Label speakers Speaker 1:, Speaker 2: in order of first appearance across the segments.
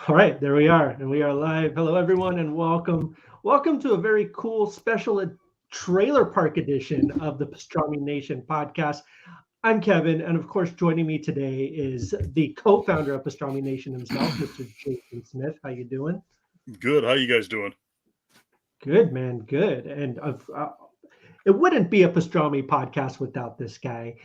Speaker 1: All right, there we are, and we are live. Hello, everyone, and welcome. Welcome to a very cool special trailer park edition of the Pastrami Nation podcast. I'm Kevin, and of course, joining me today is the co-founder of Pastrami Nation himself, Mr. Jason Smith. How you doing?
Speaker 2: Good. How you guys doing?
Speaker 1: Good, man. Good. And it wouldn't be a Pastrami podcast without this guy,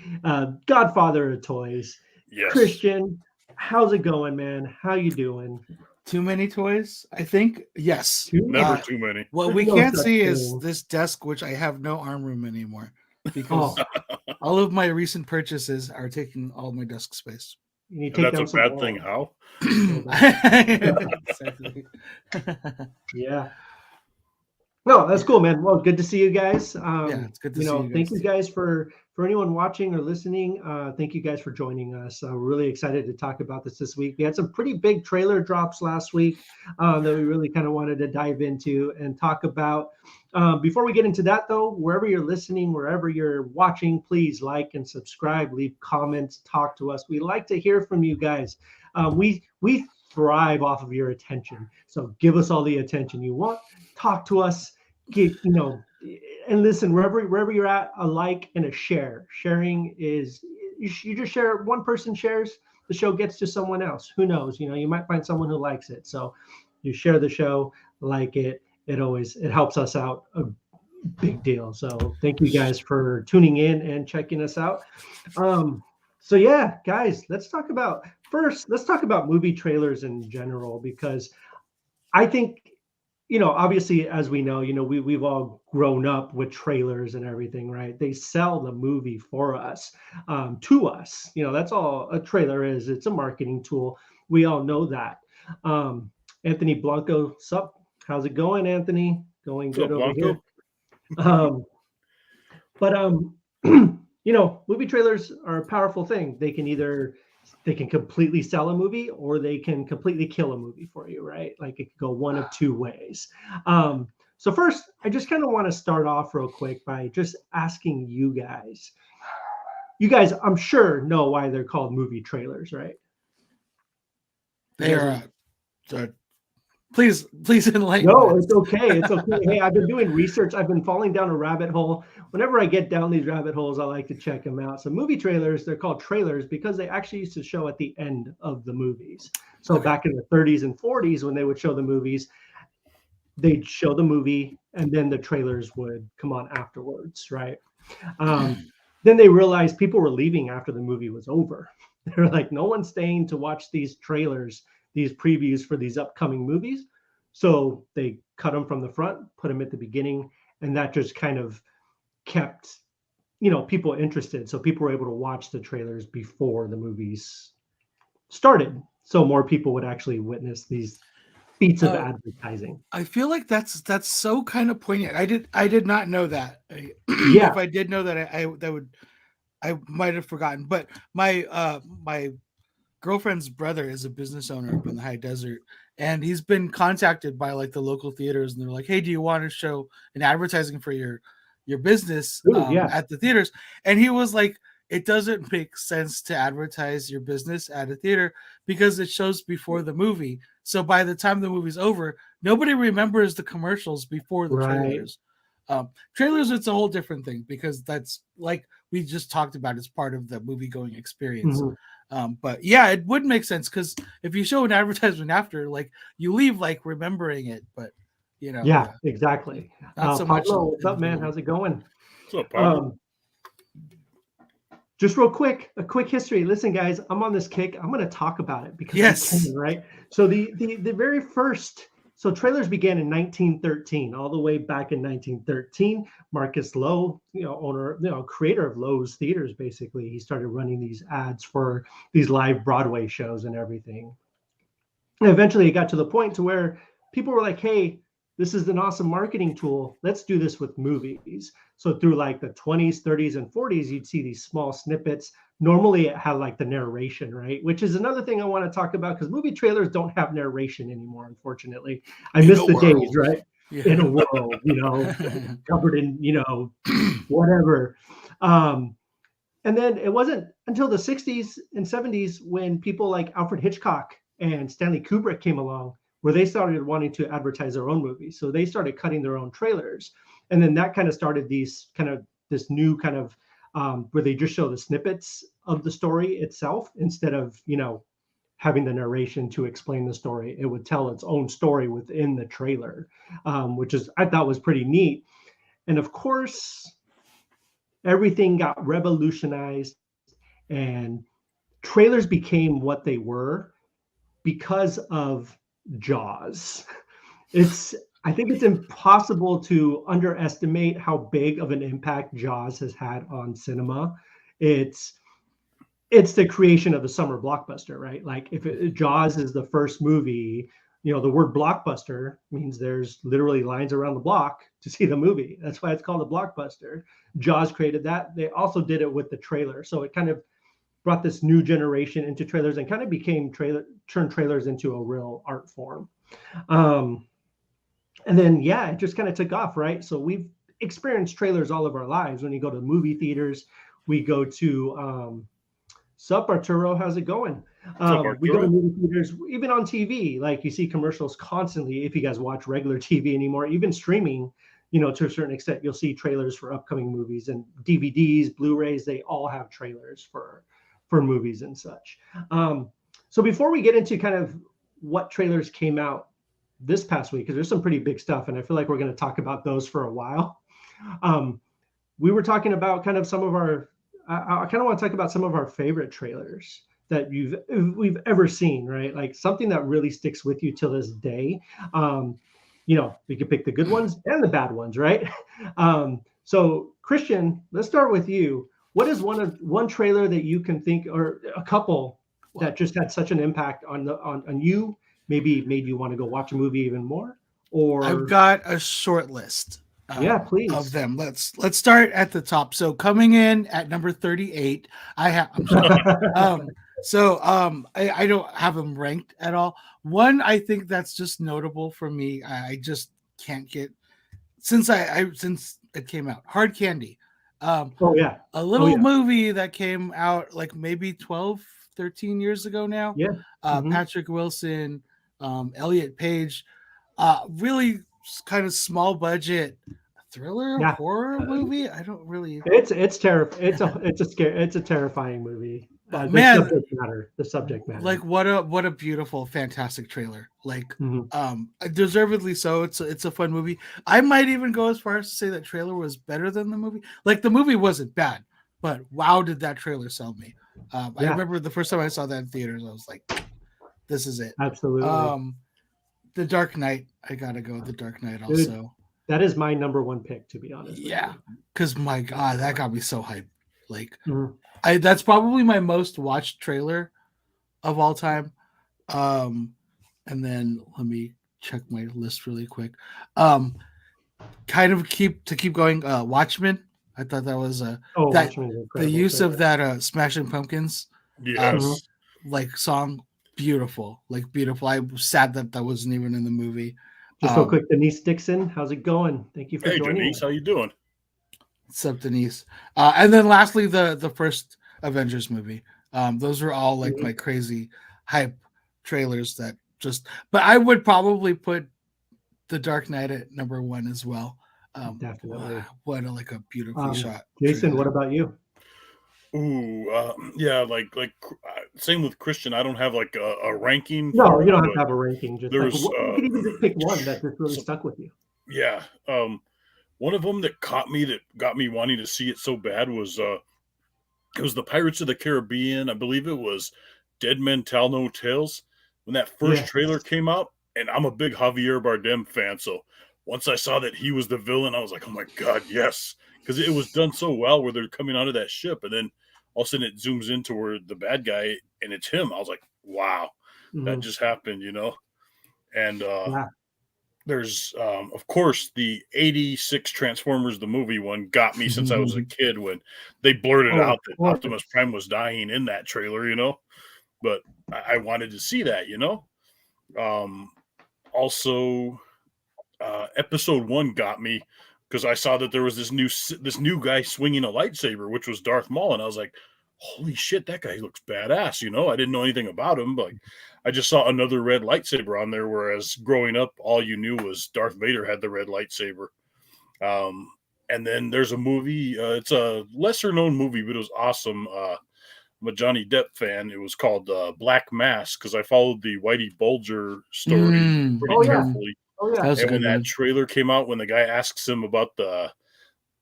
Speaker 1: Godfather of toys,
Speaker 2: Yes.
Speaker 1: Christian. How's it going, man? How you doing?
Speaker 3: Too many toys? I think yes.
Speaker 2: Never too many.
Speaker 3: What
Speaker 1: There's
Speaker 3: we
Speaker 1: no
Speaker 3: can't
Speaker 1: such
Speaker 3: see is
Speaker 1: thing.
Speaker 3: this desk, which I have no arm room anymore
Speaker 1: Oh,
Speaker 3: because all of my recent purchases are taking all my desk space.
Speaker 1: you need to
Speaker 2: And
Speaker 1: take
Speaker 2: that's
Speaker 1: down
Speaker 2: a
Speaker 1: some
Speaker 2: bad thing.
Speaker 1: walls.
Speaker 2: How?
Speaker 3: Exactly.
Speaker 1: Yeah. No, that's cool, man. Well, good to see you guys.
Speaker 3: Yeah, it's good to see you
Speaker 1: Thank you
Speaker 3: guys.
Speaker 1: guys for anyone watching or listening. Thank you guys for joining us. We're really excited to talk about this week. We had some pretty big trailer drops last week that we really kind of wanted to dive into and talk about. Before we get into that, though, wherever you're listening, wherever you're watching, please like and subscribe, leave comments, talk to us. We like to hear from you guys. We thrive off of your attention, so give us all the attention you want. Talk to us. And listen, wherever you're at, a like and a share. Sharing is you just share. One person shares, the show gets to someone else. Who knows? You might find someone who likes it. So you share the show, like it. It helps us out a big deal. So thank you guys for tuning in and checking us out. So yeah, guys, let's talk about movie trailers in general, because I think, obviously, as we know, we've all grown up with trailers and everything, right? They sell the movie for us, to us. That's all a trailer is. It's a marketing tool. We all know that. Anthony Blanco, sup? How's it going, Anthony? Going
Speaker 2: What's
Speaker 1: good
Speaker 2: up,
Speaker 1: over here.
Speaker 2: Blanco?
Speaker 1: Um, but movie trailers are a powerful thing. They can completely sell a movie, or they can completely kill a movie for you, right? Like, it could go one of two ways. So first, I just kind of want to start off real quick by just asking you guys. You guys, I'm sure, know why they're called movie trailers, right?
Speaker 3: They are. Please enlighten
Speaker 1: No,
Speaker 3: us.
Speaker 1: it's okay. It's okay. Hey, I've been doing research. I've been falling down a rabbit hole. Whenever I get down these rabbit holes, I like to check them out. So movie trailers, they're called trailers because they actually used to show at the end of the movies. So
Speaker 3: Okay.
Speaker 1: back in the 30s and 40s, when they would show the movies, they'd show the movie and then the trailers would come on afterwards, right? Then they realized people were leaving after the movie was over. They're like, no one's staying to watch these trailers, these previews for these upcoming movies. So they cut them from the front, put them at the beginning, and that just kind of kept, people interested. So people were able to watch the trailers before the movies started. So more people would actually witness these feats of
Speaker 3: Uh,
Speaker 1: advertising.
Speaker 3: I feel like that's so kind of poignant. I did not know that.
Speaker 1: Yeah.
Speaker 3: If I did know that, I might have forgotten. But my girlfriend's brother is a business owner up in the high desert, and he's been contacted by like the local theaters, and they're like, hey, do you want to show an advertising for your business
Speaker 1: Ooh, yeah.
Speaker 3: at the theaters? And he was like, it doesn't make sense to advertise your business at a theater because it shows before the movie, so by the time the movie's over, nobody remembers the commercials before the
Speaker 1: Right.
Speaker 3: trailers. Trailers, it's a whole different thing because that's like we just talked about, it's part of the movie going experience.
Speaker 1: Mhm.
Speaker 3: But yeah, it would make sense because if you show an advertisement after, like you leave like remembering it, but
Speaker 1: Yeah, exactly.
Speaker 3: not so much
Speaker 1: Pablo,
Speaker 3: in
Speaker 1: what's
Speaker 3: the
Speaker 1: up, man?
Speaker 3: movie.
Speaker 1: How's it going?
Speaker 2: What's up, Pablo?
Speaker 1: Um, just real quick, a quick history. Listen, guys, I'm on this kick. I'm going to talk about it because
Speaker 3: Yes.
Speaker 1: we can, right? So the very first, so trailers began in 1913, all the way back in 1913. Marcus Lowe, owner, creator of Lowe's Theaters, basically, he started running these ads for these live Broadway shows and everything. And eventually, it got to the point to where people were like, "Hey, this is an awesome marketing tool. Let's do this with movies." So through like the 20s, 30s, and 40s, you'd see these small snippets. Normally, it had like the narration, right? Which is another thing I want to talk about because movie trailers don't have narration anymore, unfortunately. I
Speaker 3: In
Speaker 1: miss
Speaker 3: a
Speaker 1: the days,
Speaker 3: world.
Speaker 1: right? In a world, covered in, whatever. And then it wasn't until the 60s and 70s when people like Alfred Hitchcock and Stanley Kubrick came along, where they started wanting to advertise their own movies. So they started cutting their own trailers. And then that kind of started this new kind of where they just show the snippets of the story itself instead of, having the narration to explain the story. It would tell its own story within the trailer, which I thought was pretty neat. And of course, everything got revolutionized and trailers became what they were because of Jaws. I think it's impossible to underestimate how big of an impact Jaws has had on cinema. It's the creation of the summer blockbuster, right? Like Jaws is the first movie, the word blockbuster means there's literally lines around the block to see the movie. That's why it's called a blockbuster. Jaws created that. They also did it with the trailer. So it kind of brought this new generation into trailers and kind of turned trailers into a real art form. And then, it just kind of took off, right? So we've experienced trailers all of our lives. When you go to movie theaters, we go to, Sup, Arturo, how's it going? We go to movie theaters, even on TV, like you see commercials constantly. If you guys watch regular TV anymore, even streaming, to a certain extent, you'll see trailers for upcoming movies, and DVDs, Blu-rays, they all have trailers for movies and such. So before we get into kind of what trailers came out this past week, because there's some pretty big stuff, and I feel like we're going to talk about those for a while. We were talking about kind of some of our, I kind of want to talk about some of our favorite trailers that we've ever seen, right? Like something that really sticks with you till this day. We could pick the good ones and the bad ones, right? So Christian, let's start with you. What is one trailer that you can think, or a couple that just had such an impact on you, maybe made you want to go watch a movie even more? Or
Speaker 3: I've got a short list.
Speaker 1: Please.
Speaker 3: Of them. Let's start at the top. So coming in at number 38, I don't have them ranked at all. One I think that's just notable for me. I just can't get since it came out. Hard Candy. A little movie that came out like maybe 12, 13 years ago now.
Speaker 1: Yeah.
Speaker 3: Patrick Wilson, Elliot Page, really kind of small budget thriller horror movie. I don't really.
Speaker 1: It's terrifying. It's a terrifying movie. The subject matter.
Speaker 3: Like what a beautiful, fantastic trailer. Like deservedly so. It's a fun movie. I might even go as far as to say that trailer was better than the movie. Like the movie wasn't bad, but wow, did that trailer sell me? I remember the first time I saw that in theaters, I was like, this is it.
Speaker 1: Absolutely.
Speaker 3: The Dark Knight. I gotta go with The Dark Knight also.
Speaker 1: Dude, that is my number one pick, to be honest.
Speaker 3: Yeah, because my God, that got me so hyped. Like, that's probably my most watched trailer of all time. And then let me check my list really quick. Kind of keep going. Watchmen. I thought that was the use of that Smashing Pumpkins.
Speaker 2: Yes.
Speaker 3: Like song. Beautiful. I was sad that wasn't even in the movie.
Speaker 1: Just real quick, Denise Dixon, how's it going? Thank you for joining.
Speaker 2: Denise, how you doing?
Speaker 3: What's up, Denise? And then lastly, the first Avengers movie. Those were all like my crazy hype trailers that just. But I would probably put The Dark Knight at number one as well.
Speaker 1: Definitely.
Speaker 3: What a beautiful shot.
Speaker 1: Jason,
Speaker 3: trailer.
Speaker 1: What about you?
Speaker 2: Ooh, like same with Christian. I don't have like a ranking.
Speaker 1: No, you don't have to have a ranking. Just
Speaker 2: there's
Speaker 1: you can even just pick one that just really stuck with you.
Speaker 2: Yeah, one of them that got me wanting to see it so bad was it was the Pirates of the Caribbean. I believe it was Dead Men Tell No Tales. When that first trailer came out, and I'm a big Javier Bardem fan, so once I saw that he was the villain, I was like, oh my God, yes, because it was done so well where they're coming out of that ship, and then all of a sudden it zooms into where the bad guy, and it's him. I was like, wow, that just happened, And there's, of course, the 86 Transformers, the movie one, got me since I was a kid when they blurted out that Optimus Prime was dying in that trailer, But I wanted to see that, Also, episode 1 got me because I saw that there was this new guy swinging a lightsaber, which was Darth Maul, and I was like, holy shit, that guy looks badass. I didn't know anything about him, but I just saw another red lightsaber on there. Whereas growing up, all you knew was Darth Vader had the red lightsaber. And then there's a movie. It's a lesser known movie, but it was awesome. I'm a Johnny Depp fan. It was called Black Mass because I followed the Whitey Bulger story pretty
Speaker 1: Oh yeah.
Speaker 2: carefully.
Speaker 1: Oh yeah.
Speaker 3: That was a
Speaker 2: And when
Speaker 3: good
Speaker 2: that
Speaker 3: one.
Speaker 2: trailer came out, when the guy asks him about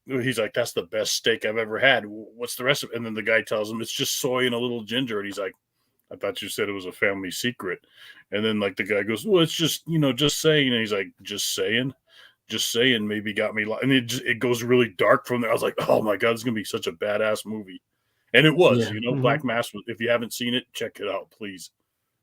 Speaker 2: he's like, "That's the best steak I've ever had. What's the rest of it?" And then the guy tells him it's just soy and a little ginger, and he's like, "I thought you said it was a family secret." And then like the guy goes, "Well, it's just just saying," and he's like, "Just saying." Just saying, maybe got me. And it goes really dark from there. I was like, oh my God, it's going to be such a badass movie. And it was,
Speaker 3: Yeah.
Speaker 2: Black Mass. If you haven't seen it, check it out, please.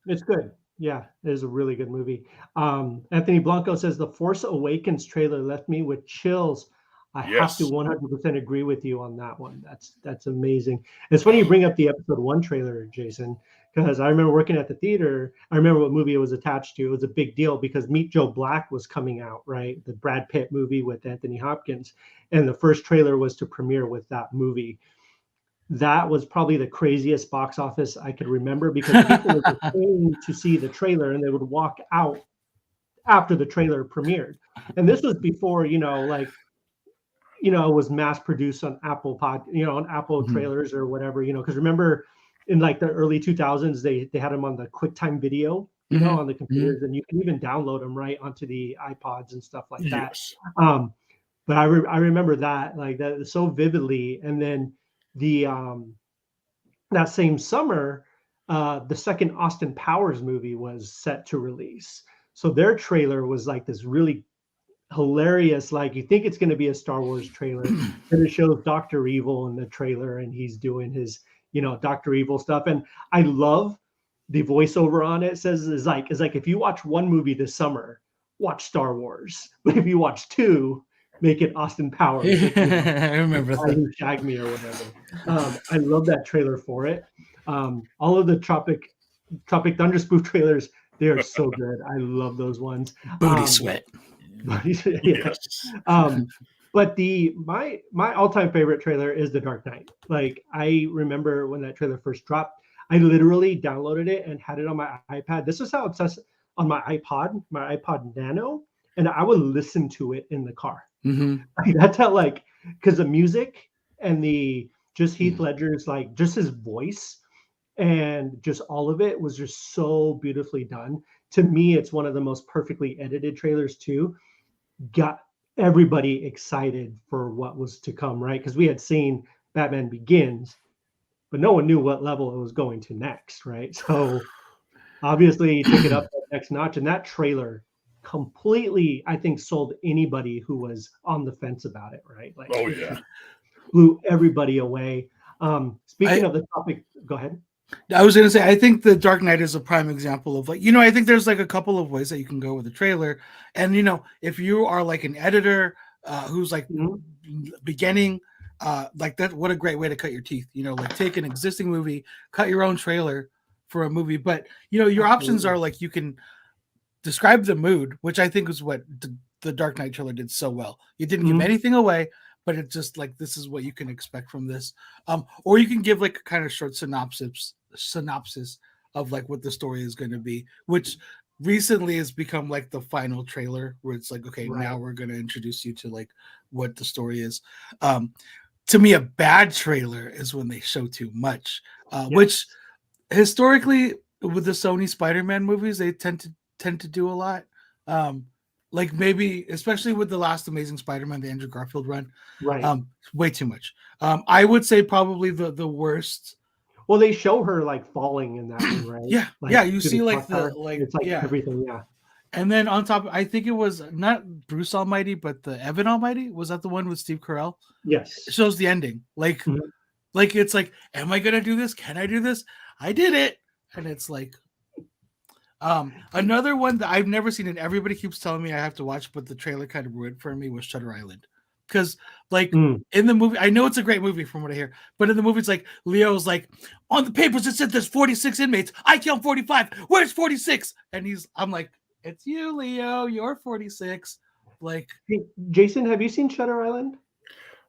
Speaker 1: It's good. Yeah, it is a really good movie. Anthony Blanco says the Force Awakens trailer left me with chills. I have to
Speaker 2: Yes.
Speaker 1: 100% agree with you on that one. That's amazing. It's funny you bring up the episode 1 trailer, Jason, because I remember working at the theater. I remember what movie it was attached to. It was a big deal because Meet Joe Black was coming out, right? The Brad Pitt movie with Anthony Hopkins, and the first trailer was to premiere with that movie. That was probably the craziest box office I could remember because people were paying to see the trailer and they would walk out after the trailer premiered. And this was before, it was mass produced on on Apple trailers or whatever, because remember in like the early 2000s, they had them on the QuickTime video, on the computers, and you can even download them right onto the iPods and stuff like that.
Speaker 2: Yes.
Speaker 1: But I remember that like that so vividly. And then the that same summer, the second Austin Powers movie was set to release. So their trailer was like this really hilarious, like you think it's going to be a Star Wars trailer, and it shows Dr. Evil in the trailer, and he's doing his, Dr. Evil stuff. And I love the voiceover on it. Says is like if you watch one movie this summer, watch Star Wars, but if you watch two, make it Austin Powers.
Speaker 3: I remember that.
Speaker 1: Shag Me or whatever. I love that trailer for it. All of the Tropic Thunder spoof trailers, they are so good. I love those ones.
Speaker 3: Booty sweat.
Speaker 2: Yes.
Speaker 1: But my all-time favorite trailer is The Dark Knight. Like I remember when that trailer first dropped, I literally downloaded it and had it on my iPad. This is how obsessed on my iPod Nano, and I would listen to it in the car. Like, that's how because the music and just Heath Ledger's just his voice and just all of it was just so beautifully done. To me, it's one of the most perfectly edited trailers too. Got everybody excited for what was to come, right? Because we had seen Batman Begins, but no one knew what level it was going to next, right? So obviously he took it up that next notch, and that trailer completely, I think, sold anybody who was on the fence about it, right? Like,
Speaker 2: oh yeah,
Speaker 1: blew everybody away. Speaking of the topic, go ahead.
Speaker 3: I was going to say, I think The Dark Knight is a prime example of I think there's a couple of ways that you can go with a trailer. And, if you are an editor who's beginning, that, what a great way to cut your teeth, take an existing movie, cut your own trailer for a movie. But, your options are you can describe the mood, which I think is what the Dark Knight trailer did so well. You didn't give anything away, but it's just this is what you can expect from this. Or you can give a kind of short synopsis of what the story is going to be, which recently has become the final trailer where it's okay, right. Now we're going to introduce you to what the story is. To me, a bad trailer is when they show too much, which historically with the Sony Spider-Man movies, they tend to do a lot. Maybe especially with the last Amazing Spider-Man, the Andrew Garfield run,
Speaker 1: right?
Speaker 3: Way too much. I would say probably the worst.
Speaker 1: Well, they show her falling in that one, right?
Speaker 3: Yeah. You see
Speaker 1: it's everything, yeah.
Speaker 3: And then on top, I think it was not Bruce Almighty, but the Evan Almighty. Was that the one with Steve Carell?
Speaker 1: Yes.
Speaker 3: It shows the ending. It's am I gonna do this? Can I do this? I did it, and it's another one that I've never seen and everybody keeps telling me I have to watch, but the trailer kind of ruined for me was Shutter Island. Because in the movie, I know it's a great movie from what I hear, but in the movie, it's Leo's on the papers, it said there's 46 inmates. I killed 45. Where's 46? And I'm it's you, Leo. You're 46.
Speaker 1: Hey, Jason, have you seen Shutter Island?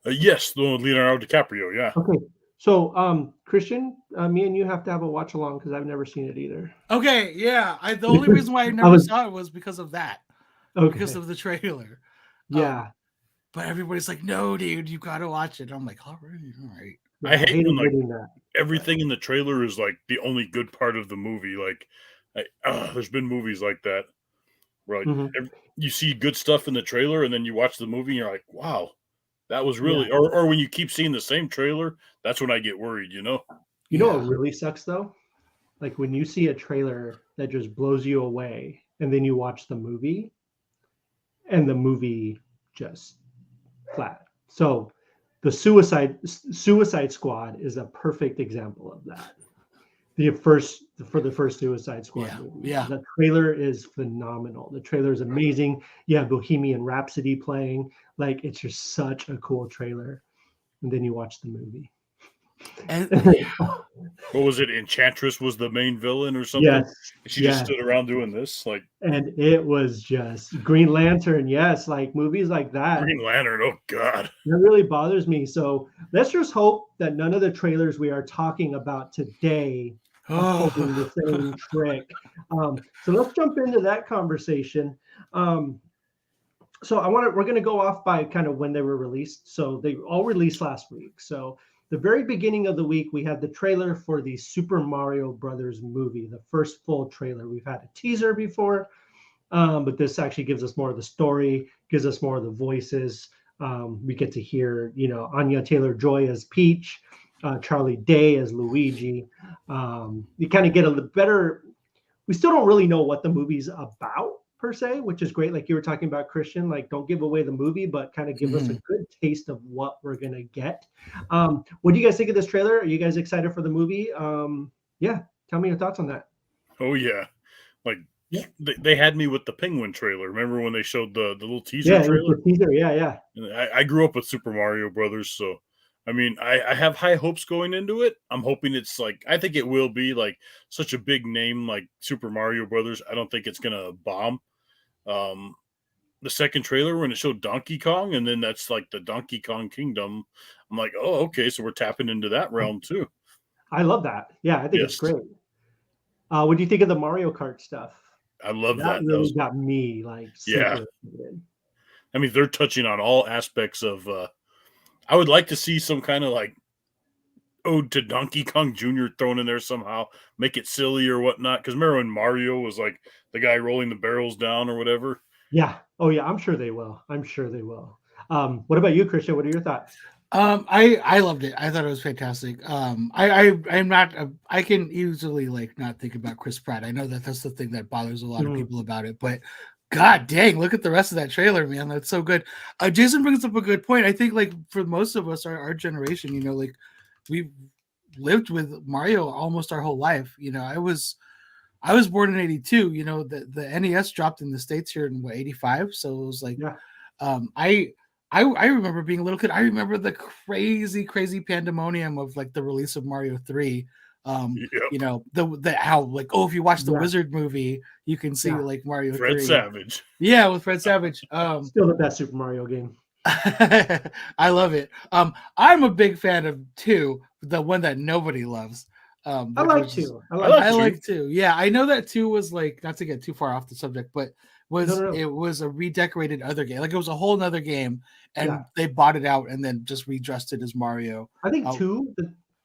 Speaker 2: Yes, the one with Leonardo DiCaprio. Yeah.
Speaker 1: Okay. So, Christian, me and you have to have a watch along because I've never seen it either.
Speaker 3: Okay, yeah. The only reason why I never saw it was because of that.
Speaker 1: Okay.
Speaker 3: Because of the trailer.
Speaker 1: Yeah.
Speaker 3: But everybody's like, no, dude, you gotta watch it. I'm like, all right.
Speaker 1: Yeah,
Speaker 2: I hate when like
Speaker 1: that.
Speaker 2: everything in the trailer is like the only good part of the movie. Like, there's been movies like that where like, you see good stuff in the trailer and then you watch the movie and you're like, wow, that was really.
Speaker 1: Yeah.
Speaker 2: Or when you keep seeing the same trailer, that's when I get worried. You know.
Speaker 1: You know what really sucks though? Like when you see a trailer that just blows you away, and then you watch the movie, and the movie just flat. So the Suicide Squad is a perfect example of that. The first Suicide Squad movie.
Speaker 3: Yeah.
Speaker 1: The trailer is phenomenal. The trailer is amazing. You have Bohemian Rhapsody playing. Like it's just such a cool trailer. And then you watch the movie.
Speaker 3: And
Speaker 2: what was it? Enchantress was the main villain or something?
Speaker 1: Yes.
Speaker 2: She just stood around doing this, like.
Speaker 1: And it was just Green Lantern. Yes, like movies like that.
Speaker 2: Green Lantern. Oh God.
Speaker 1: That really bothers me. So let's just hope that none of the trailers we are talking about today are pulling the same trick. So let's jump into that conversation. So we're going to go off by kind of when they were released. So they all released last week. So the very beginning of the week, we had the trailer for the Super Mario Brothers movie, the first full trailer. We've had a teaser before, but this actually gives us more of the story, gives us more of the voices. We get to hear, Anya Taylor-Joy as Peach, Charlie Day as Luigi. You kind of get a better. We still don't really know what the movie's about per se, which is great. Like you were talking about, Christian, like don't give away the movie, but kind of give us a good taste of what we're going to get. What do you guys think of this trailer? Are you guys excited for the movie? Yeah. Tell me your thoughts on that.
Speaker 2: Oh yeah. Like they had me with the Penguin trailer. Remember when they showed the little teaser trailer?
Speaker 1: The teaser. Yeah.
Speaker 2: I grew up with Super Mario Brothers. So, I mean, I have high hopes going into it. I'm hoping it's like, I think it will be like such a big name like Super Mario Brothers. I don't think it's going to bomb. The second trailer when it showed Donkey Kong, and then that's like the Donkey Kong Kingdom. I'm like, oh, okay, so we're tapping into that realm too.
Speaker 1: I love that. Yeah, I think it's great. What do you think of the Mario Kart stuff?
Speaker 2: I love that.
Speaker 1: Really got me like super excited.
Speaker 2: I mean, they're touching on all aspects of. I would like to see some kind of like ode to Donkey Kong Jr. thrown in there somehow, make it silly or whatnot. Because remember when Mario was like the guy rolling the barrels down or whatever?
Speaker 1: Yeah. Oh yeah. I'm sure they will. What about you, Christian? What are your thoughts?
Speaker 3: I loved it. I thought it was fantastic. I'm not. I can easily like not think about Chris Pratt. I know that's the thing that bothers a lot of people about it, but God dang, look at the rest of that trailer, man. That's so good. Jason brings up a good point. I think like for most of us, our generation, like we've lived with Mario almost our whole life. I was born in 82. The NES dropped in the States here in 85. So it was like, I remember being a little kid. I remember the crazy pandemonium of like the release of Mario 3. The how like, oh, if you watch the Wizard movie, you can see like Mario
Speaker 2: Fred
Speaker 3: 3.
Speaker 2: Savage.
Speaker 3: Yeah, with Fred Savage.
Speaker 1: Still the best Super Mario game.
Speaker 3: I love it. I'm a big fan of 2, the one that nobody loves.
Speaker 1: I like 2.
Speaker 3: I like 2. Yeah, I know that 2 was like, not to get too far off the subject, but it was a redecorated other game. Like it was a whole nother game, and they bought it out and then just redressed it as Mario.
Speaker 1: I think 2.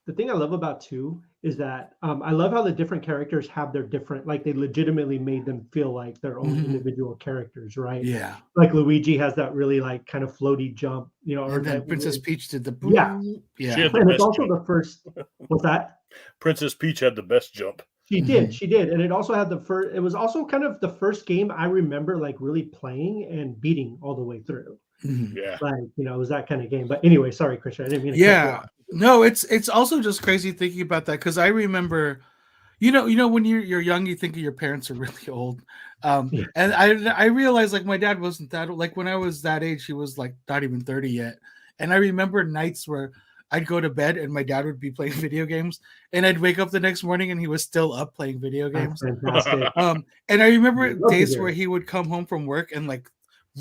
Speaker 1: The thing I love about 2 is that I love how the different characters have their different, like they legitimately made them feel like their own individual characters, right?
Speaker 3: Yeah.
Speaker 1: Like Luigi has that really like kind of floaty jump, or
Speaker 3: then Princess Peach did the
Speaker 1: boom. Yeah. And it's also the first. What's that?
Speaker 2: Princess Peach had the best jump.
Speaker 1: She did, and it also had the first. It was also kind of the first game I remember like really playing and beating all the way through.
Speaker 2: Yeah,
Speaker 1: like it was that kind of game. But anyway, sorry, Christian, I didn't mean to.
Speaker 3: Yeah, no, it's also just crazy thinking about that because I remember, when you're young, you think your parents are really old, and I realized like my dad wasn't that old. Like when I was that age, he was like not even 30 yet, and I remember nights where I'd go to bed and my dad would be playing video games, and I'd wake up the next morning and he was still up playing video games. And I remember days where he would come home from work and like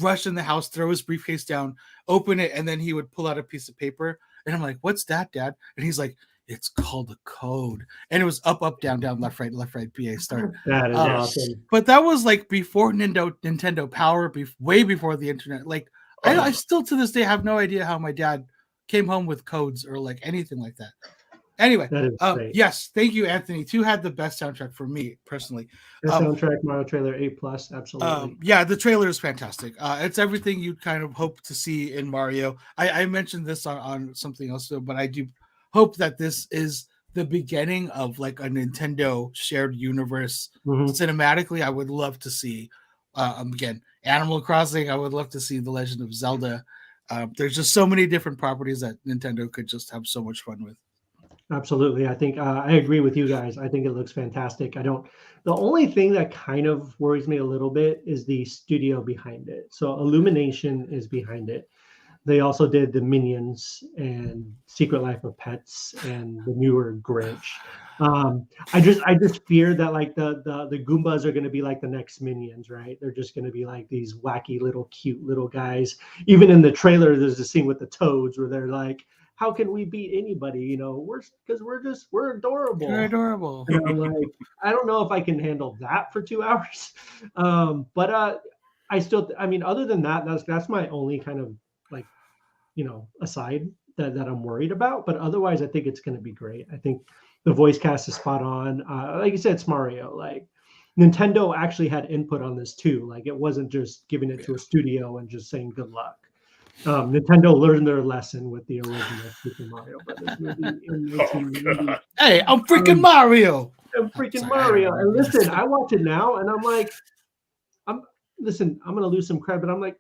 Speaker 3: rush in the house, throw his briefcase down, open it, and then he would pull out a piece of paper. And I'm like, "What's that, Dad?" And he's like, It's called a code, and it was up, up, down, down, left, right, PA start.
Speaker 1: That is awesome.
Speaker 3: But that was like before Nintendo Power, way before the internet. Like I still to this day have no idea how my dad came home with codes or like anything like that. Anyway, yes, thank you, Anthony. 2 had the best soundtrack for me personally.
Speaker 1: The soundtrack, Mario trailer, A+, absolutely.
Speaker 3: Yeah, the trailer is fantastic. It's everything you'd kind of hope to see in Mario. I mentioned this on something else, but I do hope that this is the beginning of like a Nintendo shared universe. Cinematically, I would love to see, again, Animal Crossing. I would love to see The Legend of Zelda. There's just so many different properties that Nintendo could just have so much fun with.
Speaker 1: Absolutely. I think I agree with you guys. I think it looks fantastic. The only thing that kind of worries me a little bit is the studio behind it. So Illumination is behind it. They also did the Minions and Secret Life of Pets and the newer Grinch. I just fear that like the Goombas are going to be like the next Minions, right? They're just going to be like these wacky little cute little guys. Even in the trailer, there's a scene with the Toads where they're like, how can we beat anybody? You know, we're adorable.
Speaker 3: You're adorable.
Speaker 1: And I'm like, I don't know if I can handle that for 2 hours. But I mean, other than that, that's my only kind of like, aside that I'm worried about. But otherwise, I think it's going to be great. I think the voice cast is spot on. Like you said, it's Mario. Like Nintendo actually had input on this too. Like it wasn't just giving it to a studio and just saying good luck. Nintendo learned their lesson with the original Super Mario Brothers movie in 1990.
Speaker 3: Hey, I'm freaking Mario.
Speaker 1: I'm freaking Mario. And listen, I watch it now and I'm like, I'm gonna lose some credit, but I'm like,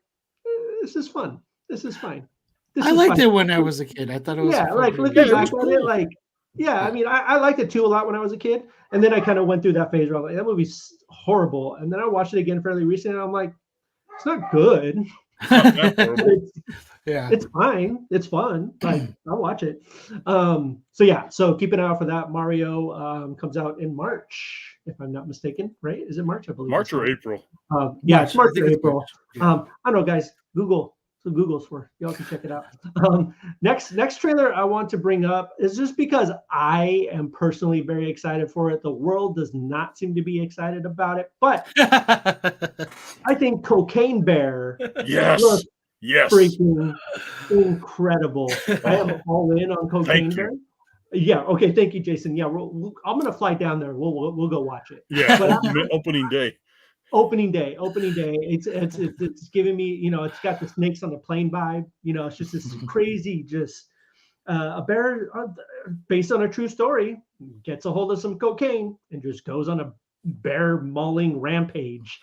Speaker 1: this is fun. This is fine.
Speaker 3: I liked it when I was a kid. I thought it was
Speaker 1: like looking back at it, like I mean, I liked it too a lot when I was a kid, and then I kind of went through that phase where I'm like, that movie's horrible, and then I watched it again fairly recently, and I'm like, it's not good. It's fine. It's fun. Like I'll watch it. So keep an eye out for that. Mario comes out in March, if I'm not mistaken. Right? Is it March? I believe
Speaker 2: March or April.
Speaker 1: It's March or April. I don't know, guys. Google. So Google's for y'all can check it out. Next trailer I want to bring up is just because I am personally very excited for it. The world does not seem to be excited about it, but I think Cocaine Bear looks freaking incredible. I am all in on Cocaine Bear. Yeah. Okay. Thank you, Jason. Yeah, I'm gonna fly down there. We'll go watch it.
Speaker 2: Yeah. Opening day.
Speaker 1: Opening day. It's giving me, it's got the snakes on the plane vibe. It's just this crazy, just a bear based on a true story gets a hold of some cocaine and just goes on a bear mauling rampage.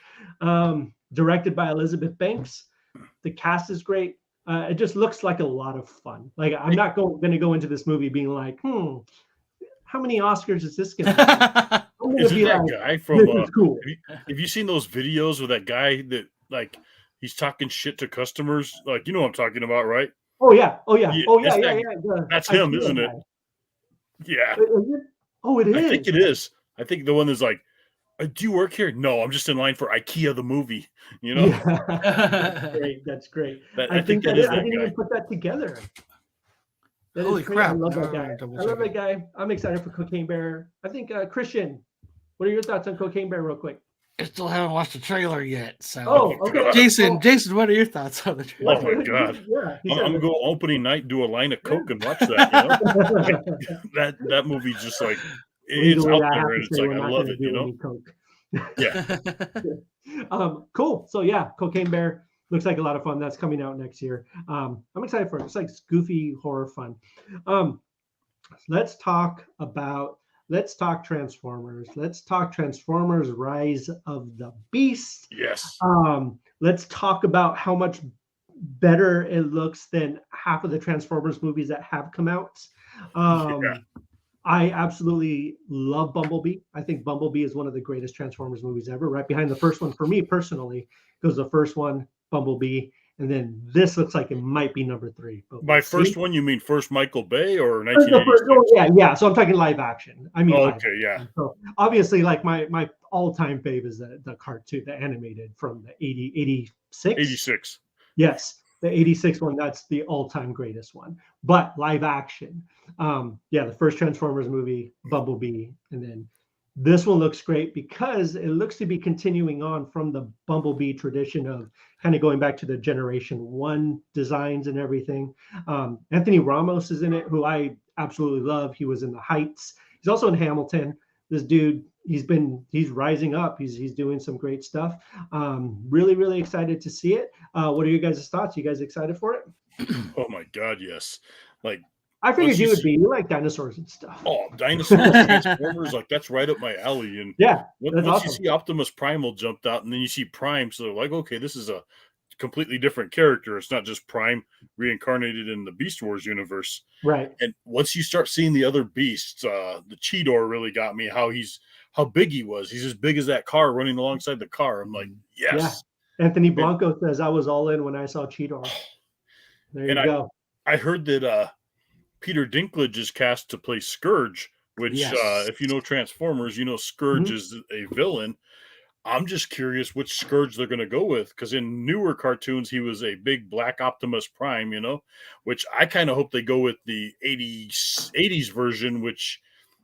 Speaker 1: Directed by Elizabeth Banks. The cast is great. It just looks like a lot of fun. Like I'm not going to go into this movie being like, how many Oscars is this going to be?
Speaker 2: Isn't that guy from?
Speaker 1: Cool.
Speaker 2: Have you seen those videos with that guy that like he's talking shit to customers? Like you know what I'm talking about, right?
Speaker 1: Oh yeah.
Speaker 2: That's him, isn't it? Yeah.
Speaker 1: Is it? Oh, it is.
Speaker 2: I think it is. I think the one that's like, do you work here? No, I'm just in line for IKEA the movie.
Speaker 1: Yeah. That's great.
Speaker 2: I think that is that
Speaker 1: I didn't
Speaker 2: guy.
Speaker 1: even put that together.
Speaker 3: Holy crap!
Speaker 1: I love that guy. I'm excited for Cocaine Bear. I think Christian, what are your thoughts on Cocaine Bear, real quick?
Speaker 3: I still haven't watched the trailer yet. So,
Speaker 1: okay.
Speaker 3: Jason, what are your thoughts on the trailer?
Speaker 2: Oh my god! I'm gonna go opening night, do a line of coke, and watch that. That movie's just like it's out there, and it's like I love it. Yeah.
Speaker 1: Cool. So Cocaine Bear looks like a lot of fun. That's coming out next year. I'm excited for it. It's like goofy horror fun. Let's talk Transformers. Let's talk Transformers Rise of the Beast.
Speaker 2: Yes.
Speaker 1: Let's talk about how much better it looks than half of the Transformers movies that have come out. I absolutely love Bumblebee. I think Bumblebee is one of the greatest Transformers movies ever. Right behind the first one for me personally goes the first one, Bumblebee, and then this looks like it might be number 3.
Speaker 2: By first one, you mean first Michael Bay or 1986?
Speaker 1: Yeah. So I'm talking live action. I mean,
Speaker 2: okay, yeah.
Speaker 1: So obviously, like my all-time fave is the cartoon, the animated from the 86.
Speaker 2: 86.
Speaker 1: Yes. The 86 one, that's the all-time greatest one. But live action, the first Transformers movie, Bumblebee, and then this one looks great because it looks to be continuing on from the Bumblebee tradition of kind of going back to the Generation 1 designs and everything. Anthony Ramos is in it, who I absolutely love. He was in The Heights. He's also in Hamilton. This dude, he's rising up. He's doing some great stuff. Really, really excited to see it. What are you guys' thoughts? You guys excited for it?
Speaker 2: Oh my God, yes. Like,
Speaker 1: I figured you would be. You like dinosaurs and stuff.
Speaker 2: Oh, dinosaurs, Transformers, like that's right up my alley. And
Speaker 1: yeah,
Speaker 2: once awesome. You see Optimus Primal jumped out, and then you see Prime, so like, okay, this is a completely different character. It's not just Prime reincarnated in the Beast Wars universe,
Speaker 1: right?
Speaker 2: And once you start seeing the other beasts, the Cheetor really got me. How big he was. He's as big as that car running alongside the car. I'm like, yes.
Speaker 1: Yeah. Anthony Blanco says I was all in when I saw Cheetor. There you go.
Speaker 2: I heard that Peter Dinklage is cast to play Scourge, which if you know Transformers, you know Scourge is a villain. I'm just curious which Scourge they're going to go with, because in newer cartoons, he was a big black Optimus Prime, which I kind of hope they go with the 80s version, which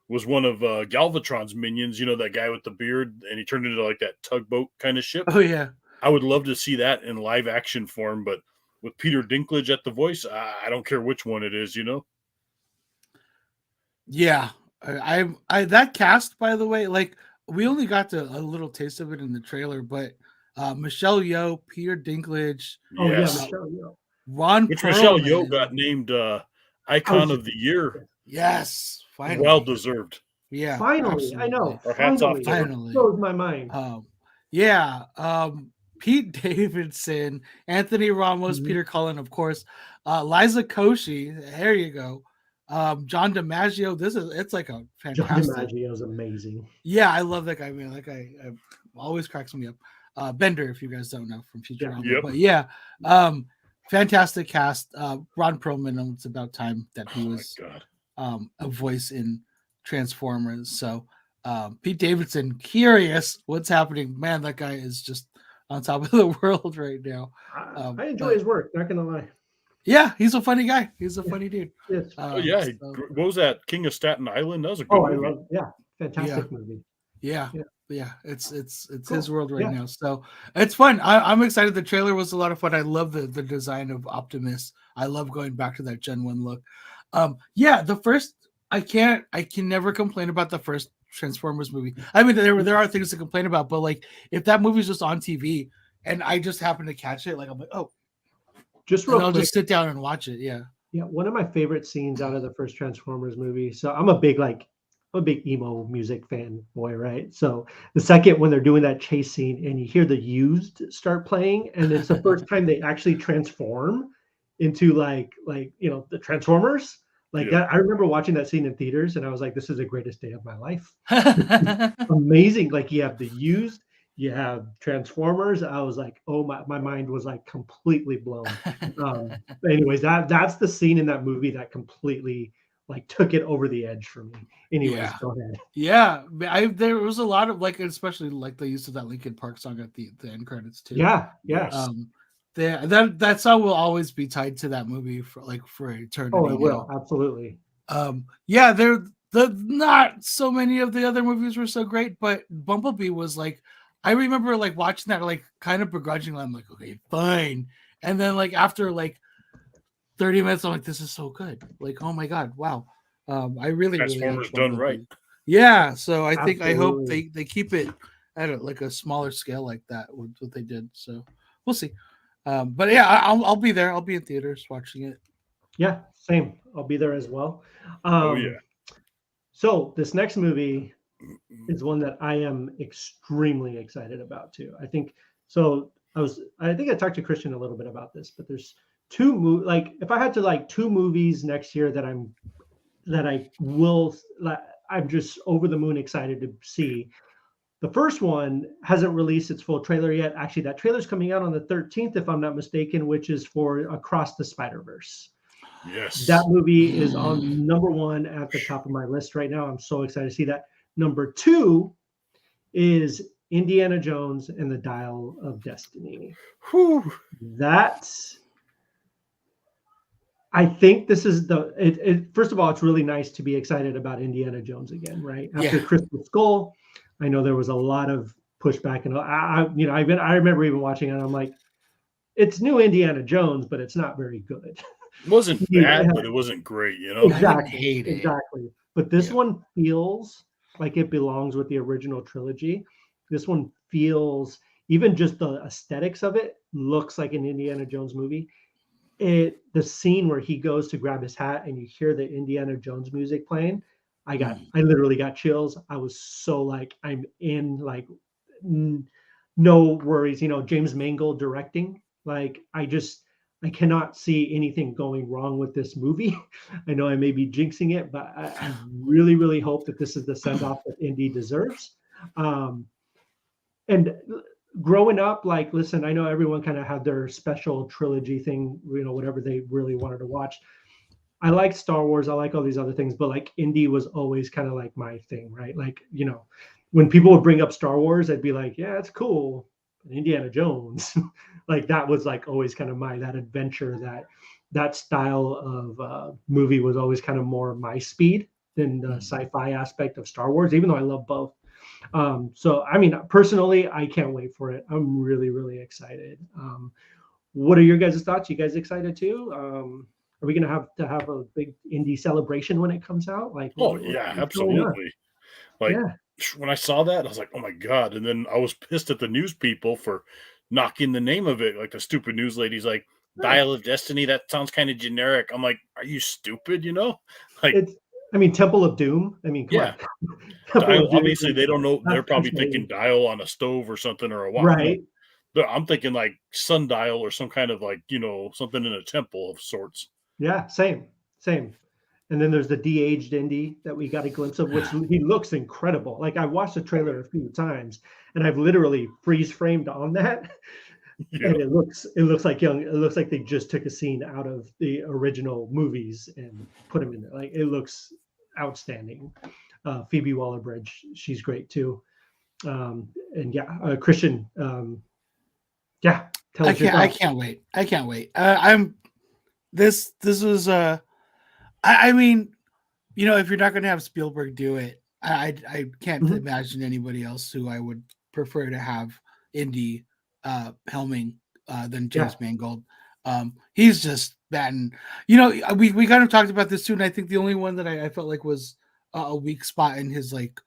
Speaker 2: was one of Galvatron's minions, that guy with the beard, and he turned into like that tugboat kind of ship.
Speaker 3: Oh, yeah.
Speaker 2: I would love to see that in live action form, but with Peter Dinklage at the voice, I don't care which one it is,
Speaker 3: Yeah. I that cast, by the way, like, we only got a little taste of it in the trailer, but Michelle Yeoh, Peter Dinklage,
Speaker 1: Michelle Yeoh,
Speaker 3: Ron
Speaker 2: which
Speaker 3: Perlman.
Speaker 2: Michelle Yeoh got named Icon of the Year.
Speaker 3: Yes, finally.
Speaker 2: Well deserved.
Speaker 3: Yeah,
Speaker 1: finally. Absolutely. I know.
Speaker 2: Our hats off.
Speaker 3: Finally,
Speaker 1: blows my mind.
Speaker 3: Pete Davidson, Anthony Ramos, Peter Cullen, of course, Liza Koshy. There you go. John DiMaggio. It's like a fantastic.
Speaker 1: John DiMaggio is amazing.
Speaker 3: Yeah, I love that guy, man. That guy always cracks me up. Be-Ender, if you guys don't know, from Futurama.
Speaker 2: Yep.
Speaker 3: But yeah, fantastic cast. Ron Perlman. It's about time that he was a voice in Transformers. So Pete Davidson, curious what's happening. Man, that guy is just on top of the world right now.
Speaker 1: I enjoy his work. Not gonna lie.
Speaker 3: Yeah, he's a funny guy. He's a funny dude.
Speaker 1: Yes.
Speaker 2: What was that? King of Staten Island? That was a good movie.
Speaker 1: Fantastic movie.
Speaker 3: Yeah. It's cool. His world right now. So it's fun. I'm excited. The trailer was a lot of fun. I love the design of Optimus. I love going back to that Gen 1 look. The first, I can never complain about the first Transformers movie. I mean, there are things to complain about, but like if that movie's just on TV and I just happen to catch it, like I'm like, oh, I'll just sit down and watch it. Yeah.
Speaker 1: Yeah. One of my favorite scenes out of the first Transformers movie. So I'm a big emo music fan boy, right? So the second when they're doing that chase scene and you hear the Used start playing, and it's the first time they actually transform into like the Transformers. That, I remember watching that scene in theaters and I was like, this is the greatest day of my life. Amazing. Like you have the Used, you have Transformers. I was like, oh, my mind was like completely blown. Anyways, that's the scene in that movie that completely like took it over the edge for me. Anyways, go ahead.
Speaker 3: Yeah, there was a lot of like, especially like the use of that Linkin Park song at the end credits too.
Speaker 1: Yeah, yes.
Speaker 3: That song will always be tied to that movie for eternity.
Speaker 1: Oh, it will, absolutely.
Speaker 3: Not so many of the other movies were so great, but Bumblebee was like, I remember like watching that like kind of begrudgingly. I'm like, okay, fine. And then like after like 30 minutes, I'm like, this is so good. Like, oh my God, wow. I really
Speaker 2: Transformers done right.
Speaker 3: Yeah. So I hope they keep it at a smaller scale like that with what they did. So we'll see. But yeah, I'll be there. I'll be in theaters watching it.
Speaker 1: Yeah, same. I'll be there as well. So this next movie is one that I am extremely excited about too. I think I talked to Christian a little bit about this, but there's two if I had to two movies next year that I'm just over the moon excited to see. The first one hasn't released its full trailer yet. Actually, that trailer's coming out on the 13th, if I'm not mistaken, which is for Across the Spider-Verse.
Speaker 2: Yes.
Speaker 1: That movie is on number one at the top of my list right now. I'm so excited to see that. Number two is Indiana Jones and the Dial of Destiny.
Speaker 2: Whew.
Speaker 1: That I think this is first of all, it's really nice to be excited about Indiana Jones again, right? After
Speaker 3: Yeah.
Speaker 1: Crystal Skull, I know there was a lot of pushback, and I remember even watching it. And I'm like, it's new Indiana Jones, but it's not very good.
Speaker 2: It wasn't
Speaker 1: Yeah,
Speaker 2: bad, but it wasn't great, you know?
Speaker 3: I didn't
Speaker 1: exactly,
Speaker 3: hate it.
Speaker 1: exactly. But this
Speaker 3: Yeah.
Speaker 1: one feels like it belongs with the original trilogy. This one feels, even just the aesthetics of it looks like an Indiana Jones movie. The scene where he goes to grab his hat and you hear the Indiana Jones music playing, I literally got chills. I was so like, I'm in, like, no worries. James Mangold directing, like, I cannot see anything going wrong with this movie. I know I may be jinxing it, but I really, really hope that this is the send off that Indy deserves. Um, and growing up, like, listen, I know everyone kind of had their special trilogy thing, whatever they really wanted to watch. I like Star Wars, I like all these other things, but like Indy was always kind of like my thing, right? Like, when people would bring up Star Wars, I'd be like, yeah, it's cool. But Indiana Jones, like, that was like always kind of that adventure, that style of movie was always kind of more my speed than the sci-fi aspect of Star Wars, even though I love both. So, I mean, personally, I can't wait for it. I'm really, really excited. What are your guys' thoughts? You guys excited too? Are we going to have a big indie celebration when it comes out? Like,
Speaker 2: Oh, yeah,
Speaker 1: what's going on?
Speaker 2: absolutely. Like,
Speaker 1: Yeah,
Speaker 2: when I saw that, I was like, "Oh my god," and then I was pissed at the news people for knocking the name of it, like, the stupid news lady's like,
Speaker 1: yeah.
Speaker 2: "Dial of Destiny," that sounds kinda generic. I'm like, "Are you stupid?" You know? Like,
Speaker 1: It's, I mean, Temple of Doom. I mean, come
Speaker 2: yeah,
Speaker 1: on. Temple
Speaker 2: dial
Speaker 1: of Doom.
Speaker 2: obviously, they don't know, they're
Speaker 1: That's
Speaker 2: probably thinking
Speaker 1: name.
Speaker 2: dial on a stove or something or a watch,
Speaker 1: Right.
Speaker 2: but I'm thinking, like, sundial or some kind of, like, something in a temple of sorts.
Speaker 1: Yeah, same. And then there's the de-aged Indy that we got a glimpse of, which he looks incredible. Like, I watched the trailer a few times, and I've literally freeze framed on that,
Speaker 2: Yeah.
Speaker 1: and it looks like young. It looks like they just took a scene out of the original movies and put him in there. Like, it looks outstanding. Phoebe Waller-Bridge, she's great too. And yeah, Christian. Yeah, tell us your
Speaker 3: I
Speaker 1: thoughts.
Speaker 3: can't wait. I can't wait. I'm this was I mean, if you're not going to have Spielberg do it, I can't
Speaker 1: Mhm.
Speaker 3: imagine anybody else who I would prefer to have Indy helming than
Speaker 1: Yeah,
Speaker 3: James Mangold. He's just batting. We kind of talked about this too, and I think the only one that I felt like was a weak spot in his like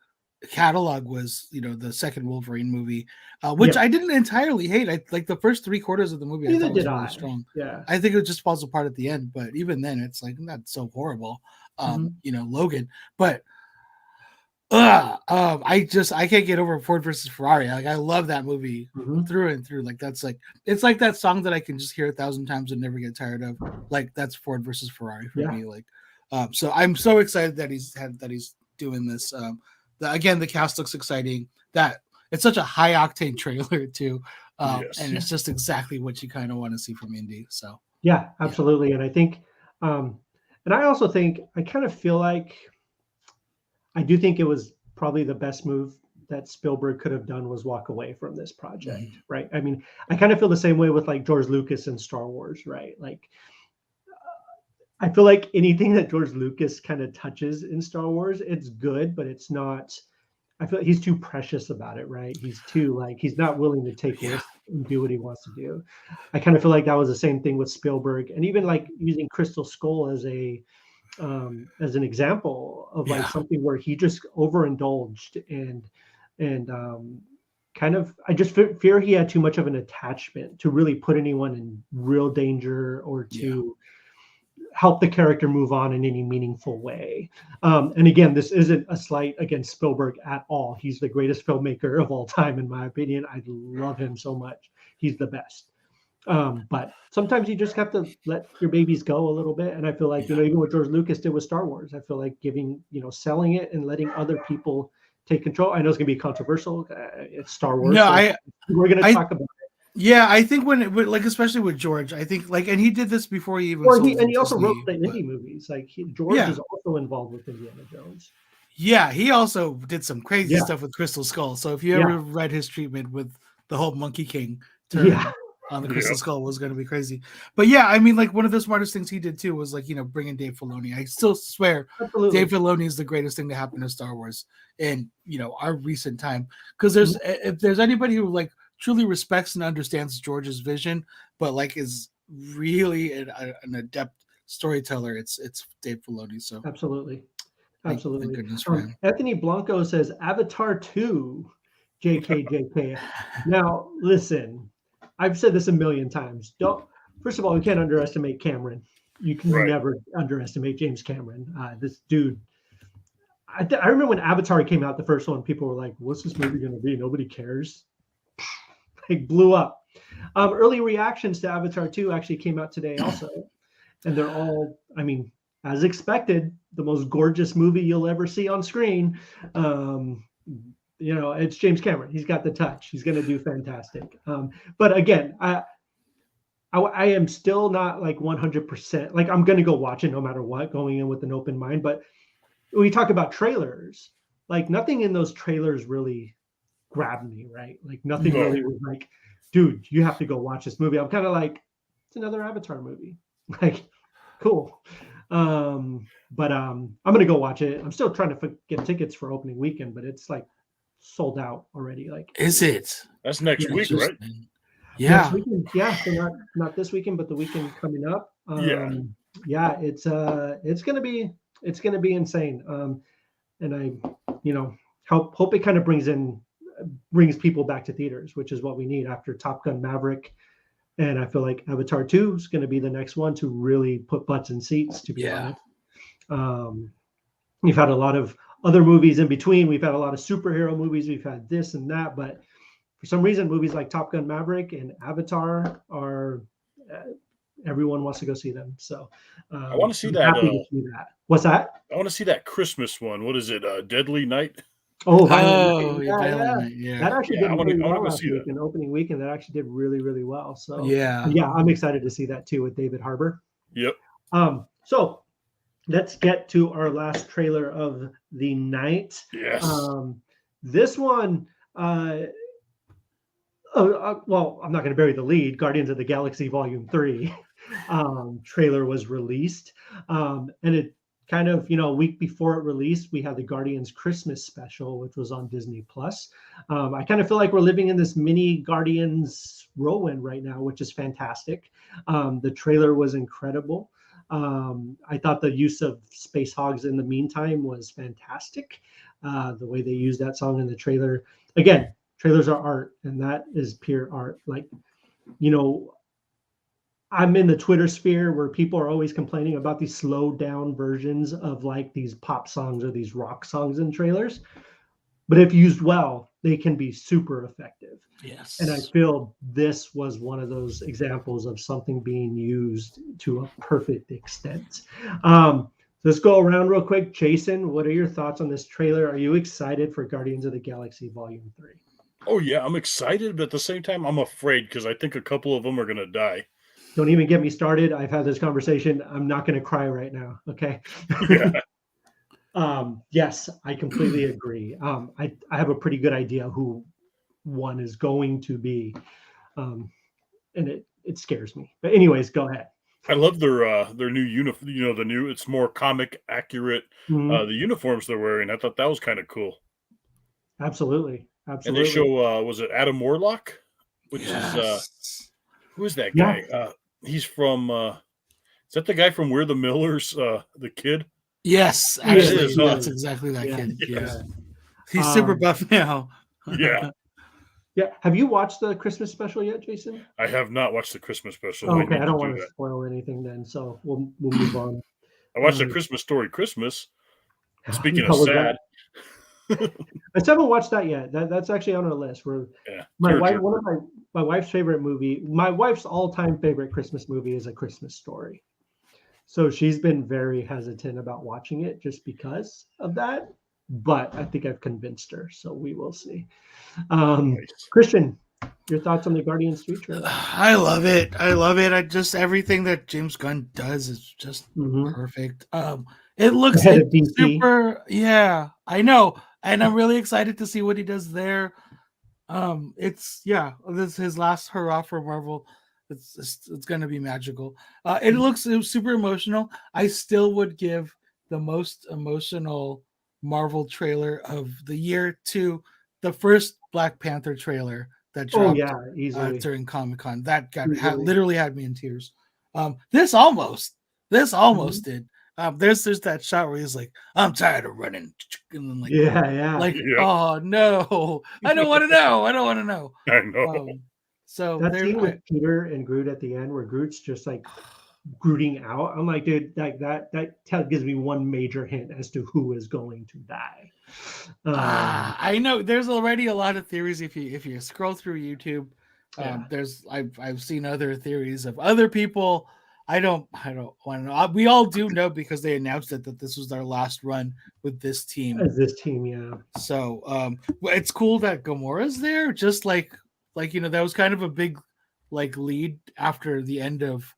Speaker 3: catalog was the second Wolverine movie, which
Speaker 1: yeah.
Speaker 3: I didn't entirely hate. I like the first 3/4 of the movie. I
Speaker 1: Neither
Speaker 3: thought was
Speaker 1: did
Speaker 3: really
Speaker 1: I.
Speaker 3: strong.
Speaker 1: Yeah.
Speaker 3: I think it just falls apart at the end, but even then, it's like not so horrible.
Speaker 1: Mhm.
Speaker 3: Logan, but I can't get over Ford versus Ferrari. Like I love that movie
Speaker 1: Mhm.
Speaker 3: through and through. Like that's like it's like that song that I can just hear 1,000 times and never get tired of. Like that's Ford versus Ferrari for
Speaker 1: Yeah.
Speaker 3: me. Like, so I'm so excited that he's doing this. Again, the cast looks exciting. That it's such a high octane trailer too, and
Speaker 2: Yes.
Speaker 3: it's just exactly what you kind of want to see from Indy. So
Speaker 1: Yeah,
Speaker 3: yeah.
Speaker 1: absolutely. And I think, and I also think, I kind of feel like, I do think it was probably the best move that Spielberg could have done was walk away from this project,
Speaker 3: Mhm.
Speaker 1: right? I mean, I kind of feel the same way with like George Lucas and Star Wars, right? Like, I feel like anything that George Lucas kind of touches in Star Wars, it's good, but it's not. I feel like he's too precious about it, right? He's too, like, he's not willing to take
Speaker 3: Yeah.
Speaker 1: risks and do what he wants to do. I kind of feel like that was the same thing with Spielberg, and even like using Crystal Skull as an example of like
Speaker 3: Yeah.
Speaker 1: something where he just overindulged and kind of, I just fear he had too much of an attachment to really put anyone in real danger or
Speaker 3: Yeah.
Speaker 1: to help the character move on in any meaningful way. And again, this isn't a slight against Spielberg at all. He's the greatest filmmaker of all time, in my opinion. I love him so much. He's the best. But sometimes you just have to let your babies go a little bit. And I feel like,
Speaker 3: Yeah.
Speaker 1: even what George Lucas did with Star Wars, I feel like giving, selling it and letting other people take control. I know it's going to be controversial. It's Star Wars.
Speaker 3: No,
Speaker 1: So we're going to
Speaker 3: I
Speaker 1: talk about.
Speaker 3: Yeah, I think like especially with George, I think like, and he did this before he even
Speaker 1: Well,
Speaker 3: sold to
Speaker 1: he also wrote
Speaker 3: Disney.
Speaker 1: the
Speaker 3: But
Speaker 1: indie movies. Like, George
Speaker 3: yeah,
Speaker 1: is also involved with Indiana Jones.
Speaker 3: yeah, he also did some crazy
Speaker 1: Yeah,
Speaker 3: stuff with Crystal Skull. So if you
Speaker 1: yeah,
Speaker 3: ever read his treatment with the whole Monkey King
Speaker 1: yeah,
Speaker 3: turn, on the Crystal Skull was going to be crazy. But yeah, I mean, like one of the smartest things he did too was like, bringing Dave Filoni. I still swear Dave Filoni is the greatest thing to happen to Star Wars in, our recent time. Because if there's anybody who like truly respects and understands George's vision, but like is really an adept storyteller, it's Dave Filoni. So
Speaker 1: absolutely.
Speaker 3: Thank goodness for him.
Speaker 1: Anthony Blanco says Avatar 2, JK. Now, listen, I've said this a million times. First of all, we can't underestimate Cameron. You can never underestimate James Cameron. This dude. I remember when Avatar came out, the first one, people were like, "What's this movie going to be? Nobody cares." It blew up. Early reactions to Avatar 2 actually came out today also, and they're all, I mean, as expected, the most gorgeous movie you'll ever see on screen. It's James Cameron. He's got the touch. He's going to do fantastic. But again, I am still not like 100%. Like I'm going to go watch it no matter what, going in with an open mind. But we talk about trailers. Like nothing in those trailers really grabbed me, right? Like nothing really was like, dude, you have to go watch this movie. I'm kind of like, it's another Avatar movie. Like, cool. But I'm gonna go watch it. I'm still trying to get tickets for opening weekend, but it's like sold out already. Like,
Speaker 3: is it?
Speaker 2: That's next week, right?
Speaker 3: Yeah.
Speaker 1: Next weekend. Yeah. So not this weekend, but the weekend coming up. Yeah. It's gonna be insane. And I, hope it kind of brings people back to theaters, which is what we need after Top Gun Maverick. And I feel like Avatar 2 is going to be the next one to really put butts in seats, to be honest. We've had a lot of other movies in between. We've had a lot of superhero movies. We've had this and that. But for some reason, movies like Top Gun Maverick and Avatar are everyone wants to go see them. So
Speaker 2: I want to see that.
Speaker 1: What's that?
Speaker 2: I want to see that Christmas one. What is it? Deadly Night?
Speaker 1: Oh,
Speaker 3: yeah.
Speaker 1: That actually did really well last week. In opening weekend, that actually did really, really well. So yeah, I'm excited to see that too with David Harbour.
Speaker 2: Yep.
Speaker 1: So let's get to our last trailer of the night.
Speaker 2: Yes.
Speaker 1: This one, well, I'm not going to bury the lead. Guardians of the Galaxy Volume 3 trailer was released, and it kind of, a week before it released, we had the Guardians Christmas special, which was on Disney Plus. I kind of feel like we're living in this mini Guardians whirlwind right now, which is fantastic. The trailer was incredible. I thought the use of Space Hogs in the meantime was fantastic. The way they used that song in the trailer. Again, trailers are art, and that is pure art. Like, I'm in the Twitter sphere where people are always complaining about these slowed down versions of like these pop songs or these rock songs in trailers. But if used well, they can be super effective.
Speaker 3: Yes.
Speaker 1: And I feel this was one of those examples of something being used to a perfect extent. Let's go around real quick. Jason, what are your thoughts on this trailer? Are you excited for Guardians of the Galaxy Volume 3?
Speaker 2: Oh, yeah, I'm excited, but at the same time, I'm afraid because I think a couple of them are going to die.
Speaker 1: Don't even get me started. I've had this conversation. I'm not going to cry right now. Okay.
Speaker 2: Yeah.
Speaker 1: Yes, I completely agree. I have a pretty good idea who one is going to be. And it scares me. But anyways, go ahead.
Speaker 2: I love their new uniform. It's more comic accurate. The uniforms they're wearing. I thought that was kind of cool.
Speaker 1: Absolutely.
Speaker 2: And they show, was it Adam Warlock? Which is, who is that guy?
Speaker 1: Yeah.
Speaker 2: He's from, is that the guy from We're the Millers, the kid?
Speaker 3: Yes, actually, that's exactly that kid. Yeah. He's super buff now.
Speaker 2: Yeah.
Speaker 1: Yeah. Have you watched the Christmas special yet, Jason?
Speaker 2: I have not watched the Christmas special.
Speaker 1: Okay, I don't want to spoil anything then, so we'll move on.
Speaker 2: I watched the Christmas Story Christmas. Speaking of sad.
Speaker 1: I still haven't watched that yet. That's actually on our list. My wife's favorite movie, my wife's all-time favorite Christmas movie is A Christmas Story. So she's been very hesitant about watching it just because of that. But I think I've convinced her, so we will see. Nice. Christian, your thoughts on the Guardians 3 trailer?
Speaker 3: I love it. I just everything that James Gunn does is just perfect. It looks super. Yeah, I know. And I'm really excited to see what he does there. It's this is his last hurrah for Marvel. It's gonna be magical. It looks super emotional. I still would give the most emotional Marvel trailer of the year to the first Black Panther trailer that
Speaker 1: Oh
Speaker 3: dropped
Speaker 1: yeah, easily.
Speaker 3: during Comic-Con. That
Speaker 1: Easily.
Speaker 3: literally had me in tears. This almost
Speaker 1: Mhm.
Speaker 3: did. There's that shot where he's like, "I'm tired of running," and then
Speaker 1: Yeah.
Speaker 2: Yep.
Speaker 3: oh no, I don't want to know. I don't want to know.
Speaker 2: I know.
Speaker 3: So
Speaker 1: That
Speaker 3: there,
Speaker 1: scene with Peter and Groot at the end, where Groot's just like Grooting out. I'm like, dude, like that gives me one major hint as to who is going to die.
Speaker 3: I know there's already a lot of theories. If you scroll through YouTube,
Speaker 1: Yeah.
Speaker 3: there's I've seen other theories of other people. I don't want to know. We all do know because they announced it that this was their last run with this team.
Speaker 1: As this team, yeah.
Speaker 3: So it's cool that Gamora's there. Just like that was kind of a big lead after the end of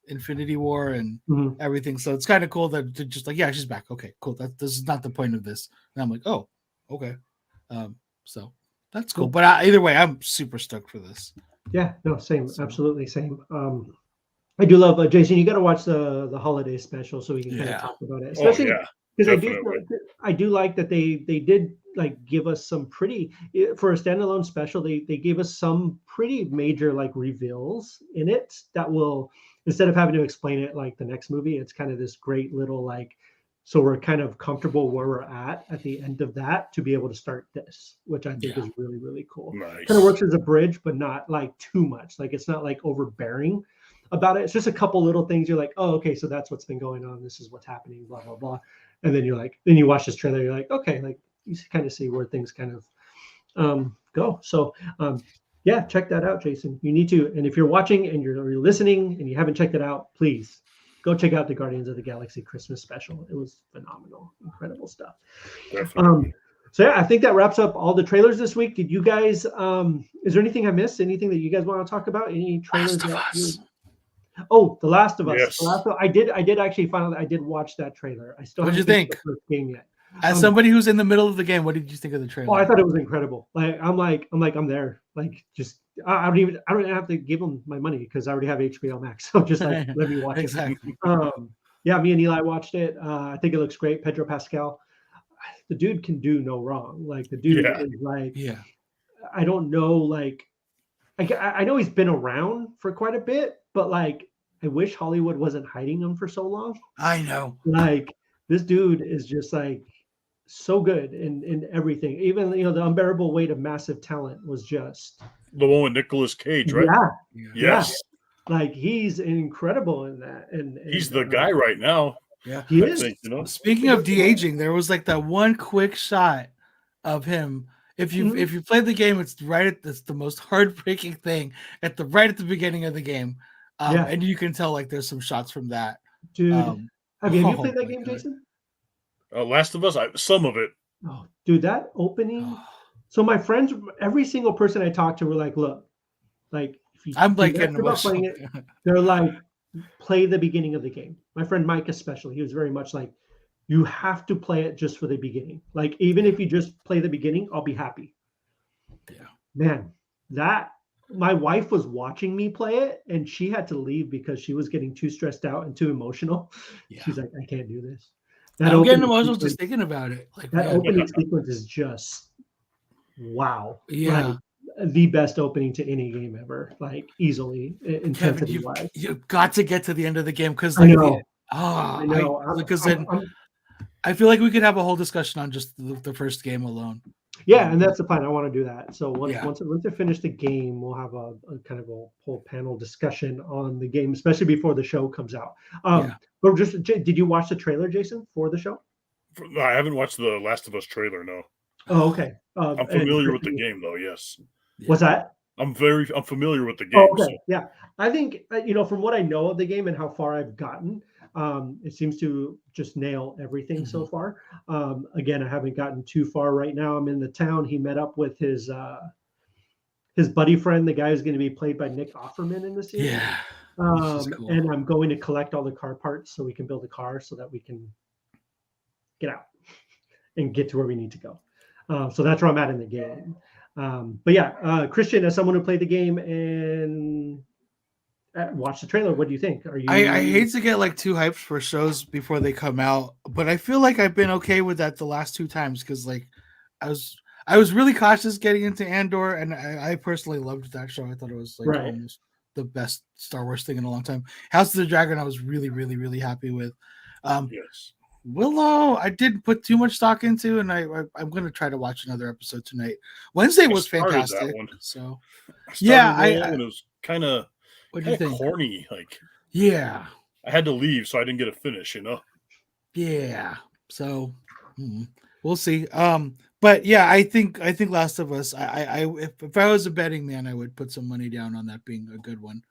Speaker 3: Infinity War and
Speaker 1: Mhm.
Speaker 3: everything. So it's kind of cool that they're just yeah, she's back. Okay, cool. This is not the point of this. And I'm like, oh, okay. So that's cool. But either way, I'm super stoked for this.
Speaker 1: Yeah, no, same, absolutely same. I do love Jason. You got to watch the holiday special so we can kind of talk about it, especially because I do like that they did like give us some pretty for a standalone special. They gave us some pretty major like reveals in it that will, instead of having to explain it like the next movie, it's kind of this great little like, so we're kind of comfortable where we're at the end of that to be able to start this, which I think is really, really cool.
Speaker 2: Nice.
Speaker 1: Kind of works as a bridge, but not like too much. Like it's not like overbearing about it. It's just a couple little things. You're like, oh, okay, so that's what's been going on. This is what's happening, blah, blah, blah. And then you're like, then you watch this trailer, you're like, okay, like you kind of see where things kind of go. So yeah, check that out, Jason. You need to. And if you're watching and you're listening and you haven't checked it out, please go check out the Guardians of the Galaxy Christmas special. It was phenomenal, incredible stuff.
Speaker 2: Definitely.
Speaker 1: So yeah, I think that wraps up all the trailers this week. Did you guys? Is there anything I missed? Anything that you guys want to talk about? Any trailers? Oh, The Last of Us.
Speaker 2: Yes.
Speaker 1: I did actually find out I did watch that trailer. I still
Speaker 3: What'd
Speaker 1: haven't
Speaker 3: you think?
Speaker 1: the first game yet.
Speaker 3: As somebody who's in the middle of the game, what did you think of the trailer?
Speaker 1: Oh, I thought it was incredible. Like I'm there. Like just I don't even have to give them my money because I already have HBO Max. So just like let me watch
Speaker 3: it.
Speaker 1: Yeah, me and Eli watched it. I think it looks great. Pedro Pascal, the dude can do no wrong. Like the dude is like, I don't know, like I know he's been around for quite a bit, but like I wish Hollywood wasn't hiding him for so long.
Speaker 3: I know.
Speaker 1: Like this dude is just like so good in everything. Even the unbearable weight of massive talent was just
Speaker 2: the one with Nicolas Cage, right?
Speaker 1: Yeah.
Speaker 2: Yes.
Speaker 1: Yeah. Like he's incredible in that. And
Speaker 2: he's the guy right now.
Speaker 3: Yeah.
Speaker 1: He is.
Speaker 2: Think,
Speaker 3: Speaking of de-aging, there was like that one quick shot of him. If you play the game, it's the most heartbreaking thing right at the beginning of the game. And you can tell like there's some shots from that.
Speaker 1: Dude, have you played that game, Jason?
Speaker 2: Last of Us, some of it.
Speaker 1: Oh, dude, that opening. So my friends, every single person I talked to were like, look, like if you
Speaker 3: I'm like
Speaker 1: getting playing it, they're like, play the beginning of the game. My friend Mike especially, he was very much like, you have to play it just for the beginning. Like, even if you just play the beginning, I'll be happy.
Speaker 3: Yeah.
Speaker 1: Man, my wife was watching me play it and she had to leave because she was getting too stressed out and too emotional. Yeah. She's like, I can't do this.
Speaker 3: I'm getting emotional just thinking about it. Like
Speaker 1: that opening sequence is just wow.
Speaker 3: Yeah.
Speaker 1: Like, the best opening to any game ever, like easily intensity wise.
Speaker 3: You've got to get to the end of the game because
Speaker 1: I know.
Speaker 3: I know. Because then I feel like we could have a whole discussion on just the first game alone.
Speaker 1: Yeah, and that's the plan. I want to do that. So once I finish the game, we'll have a kind of a whole panel discussion on the game, especially before the show comes out. But did you watch the trailer, Jason, for the show?
Speaker 2: I haven't watched the Last of Us trailer. No.
Speaker 1: Oh, okay.
Speaker 2: I'm familiar with the game, though. Yes.
Speaker 1: What's that?
Speaker 2: I'm familiar with the game.
Speaker 1: Oh, okay. So. Yeah, I think from what I know of the game and how far I've gotten, it seems to just nail everything so far. Again, I haven't gotten too far right now. I'm in the town. He met up with his buddy friend, the guy who's going to be played by Nick Offerman in the series.
Speaker 3: Yeah.
Speaker 1: Cool. And I'm going to collect all the car parts so we can build a car so that we can get out and get to where we need to go. So that's where I'm at in the game. But yeah, Christian, as someone who played the game and watched the trailer, what do you think? Are
Speaker 3: I
Speaker 1: you
Speaker 3: hate to get like too hyped for shows before they come out, but I feel like I've been okay with that the last two times because like I was I was really cautious getting into Andor, and I personally loved that show. I thought it was like
Speaker 1: right?
Speaker 3: almost the best Star Wars thing in a long time. House of the Dragon, I was really, really, really happy with. Um,
Speaker 2: Yes.
Speaker 3: Willow, I didn't put too much stock into, and I'm going to try to watch another episode tonight. Wednesday
Speaker 2: I
Speaker 3: was
Speaker 2: started that
Speaker 3: fantastic.
Speaker 2: one.
Speaker 3: So
Speaker 2: I
Speaker 3: yeah,
Speaker 2: started Willow, and it was kind of
Speaker 3: what do you think?
Speaker 2: corny. Like
Speaker 3: Yeah,
Speaker 2: I had to leave, so I didn't get a finish.
Speaker 3: yeah. So we'll see. But yeah, I think Last of Us. If I was a betting man, I would put some money down on that being a good one.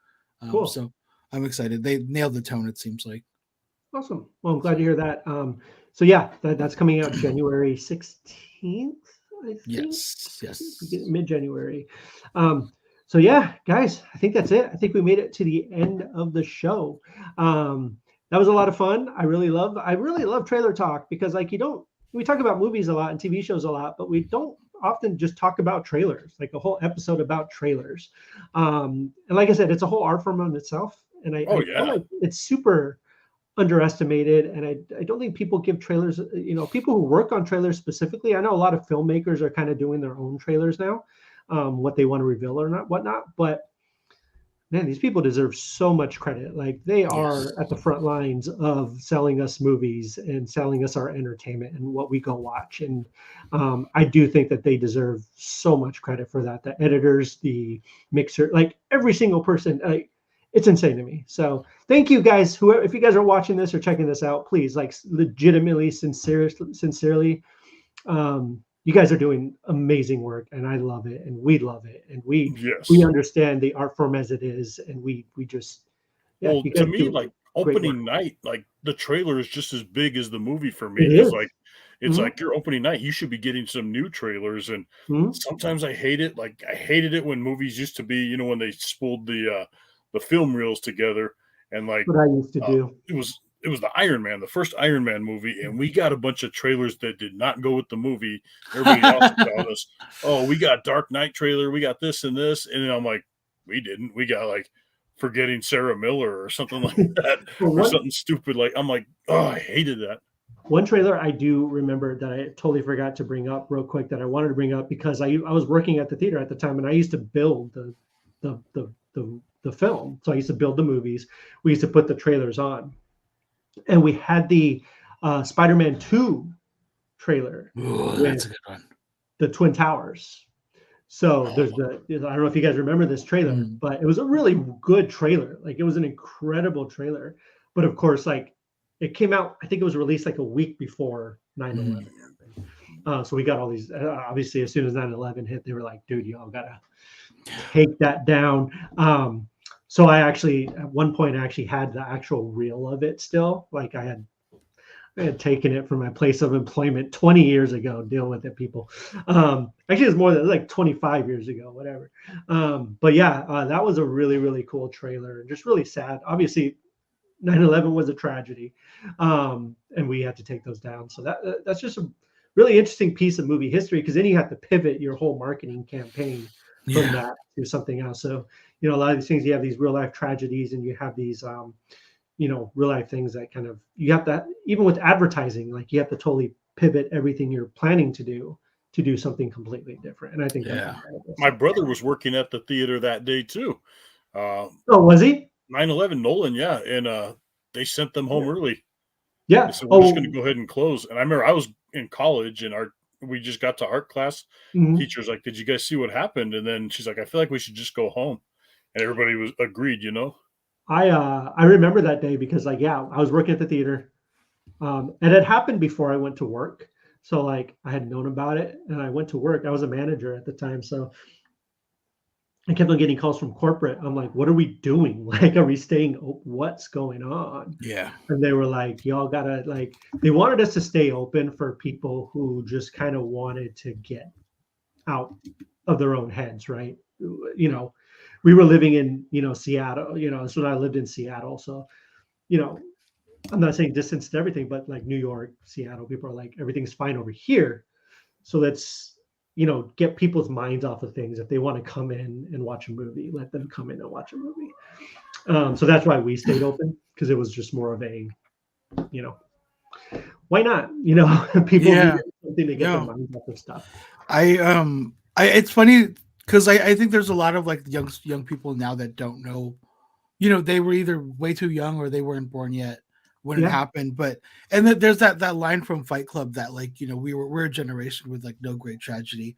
Speaker 1: Cool.
Speaker 3: So I'm excited. They nailed the tone. It seems like.
Speaker 1: Awesome. Well, I'm glad to hear that. So yeah, that's coming out January 16th, I think.
Speaker 3: Yes.
Speaker 1: Mid-January. So yeah, guys, I think that's it. I think we made it to the end of the show. That was a lot of fun. I really love trailer talk because like we talk about movies a lot and TV shows a lot, but we don't often just talk about trailers, like a whole episode about trailers. And like I said, it's a whole art form in itself. And I feel
Speaker 2: Yeah.
Speaker 1: like it's super underestimated, and I don't think people give trailers, people who work on trailers specifically. I know a lot of filmmakers are kind of doing their own trailers now, what they want to reveal or not whatnot, but man, these people deserve so much credit. Like they are at the front lines of selling us movies and selling us our entertainment and what we go watch. And I do think that they deserve so much credit for that. The editors, the mixer, like every single person, like it's insane to me. So thank you guys. Whoever, if you guys are watching this or checking this out, please like legitimately, sincerely, you guys are doing amazing work, and I love it, and we love it, and we
Speaker 2: Yes.
Speaker 1: understand the art form as it is, and we just
Speaker 2: Well,
Speaker 1: you
Speaker 2: to
Speaker 1: guys
Speaker 2: me,
Speaker 1: do
Speaker 2: like
Speaker 1: great work.
Speaker 2: opening night, like the trailer is just as big as the movie for me.
Speaker 1: It
Speaker 2: Because
Speaker 1: is.
Speaker 2: like it's
Speaker 1: Mhm,
Speaker 2: like your opening night, you should be getting some new trailers. And
Speaker 1: mhm.
Speaker 2: sometimes I hate it. Like I hated it when movies used to be, when they spooled the film reels together and like
Speaker 1: What I used to
Speaker 2: uh
Speaker 1: do.
Speaker 2: it was the Iron Man, the first Iron Man movie, and we got a bunch of trailers that did not go with the movie. Everybody else was telling us, "Oh, we got Dark Knight trailer, we got this and this," and I'm like, "We didn't. We got like Forgetting Sarah Miller or something like that,
Speaker 1: Well,
Speaker 2: or something stupid." Like I'm like, "Oh, I hated that."
Speaker 1: one trailer I do remember that I totally forgot to bring up real quick that I wanted to bring up because I was working at the theater at the time, and I used to build the film. So I used to build the movies. We used to put the trailers on, and we had the Spider-Man 2 trailer
Speaker 3: Ooh,
Speaker 1: with
Speaker 3: that's a good one.
Speaker 1: the Twin Towers. So
Speaker 2: Oh,
Speaker 1: there's I don't know if you guys remember this trailer,
Speaker 3: Mm.
Speaker 1: but it was a really good trailer. Like it was an incredible trailer. But of course, like it came out, I think it was released like a week before 9/11 happened. So we got all these, obviously, as soon as 9/11 hit, they were like, dude, y'all gotta take that down. So I actually, at one point, I actually had the actual reel of it still. Like I had taken it from my place of employment 20 years ago. Deal with it, people. Actually, it's more than like 25 years ago, whatever. But yeah, that was a really, really cool trailer and just really sad. Obviously, 9/11 was a tragedy, and we had to take those down. So that's just a really interesting piece of movie history because then you have to pivot your whole marketing campaign from that to something else. So, a lot of these things, you have these real life tragedies and you have these real life things that kind of you have to, even with advertising, like you have to totally pivot everything you're planning to do something completely different. And I think that's incredible.
Speaker 2: my
Speaker 1: So,
Speaker 2: brother was working at the theater that day too. Uh,
Speaker 1: oh, was he?
Speaker 2: 9/11 Nolan, yeah, and they sent them home
Speaker 1: Yeah.
Speaker 2: early. They
Speaker 1: Yeah.
Speaker 2: said we're just going to
Speaker 1: Oh,
Speaker 2: go ahead and close. And I remember I was in college and we just got to art class.
Speaker 1: mhm.
Speaker 2: Teacher's like, "Did you guys see what happened?" And then she's like, "I feel like we should just go home." And everybody was agreed.
Speaker 1: I remember that day because like, yeah, I was working at the theater. And it happened before I went to work. So like I had known about it and I went to work. I was a manager at the time. So I kept on getting calls from corporate. I'm like, what are we doing? Like, are we staying what's going on?
Speaker 3: Yeah.
Speaker 1: And they were like, y'all gotta like, they wanted us to stay open for people who just kind of wanted to get out of their own heads, right? We were living in, Seattle, that's when I lived in Seattle. So, you know, I'm not saying distance to everything, but like New York, Seattle, people are like, everything's fine over here. So let's get people's minds off of things. If they want to come in and watch a movie, let them come in and watch a movie. So that's why we stayed open, because it was just more of a, why not? People need something to get their minds off of stuff.
Speaker 3: It's funny because I think there's a lot of like young people now that don't know, they were either way too young or they weren't born yet when it happened. But and then there's that line from Fight Club that like, we're a generation with like no great tragedy.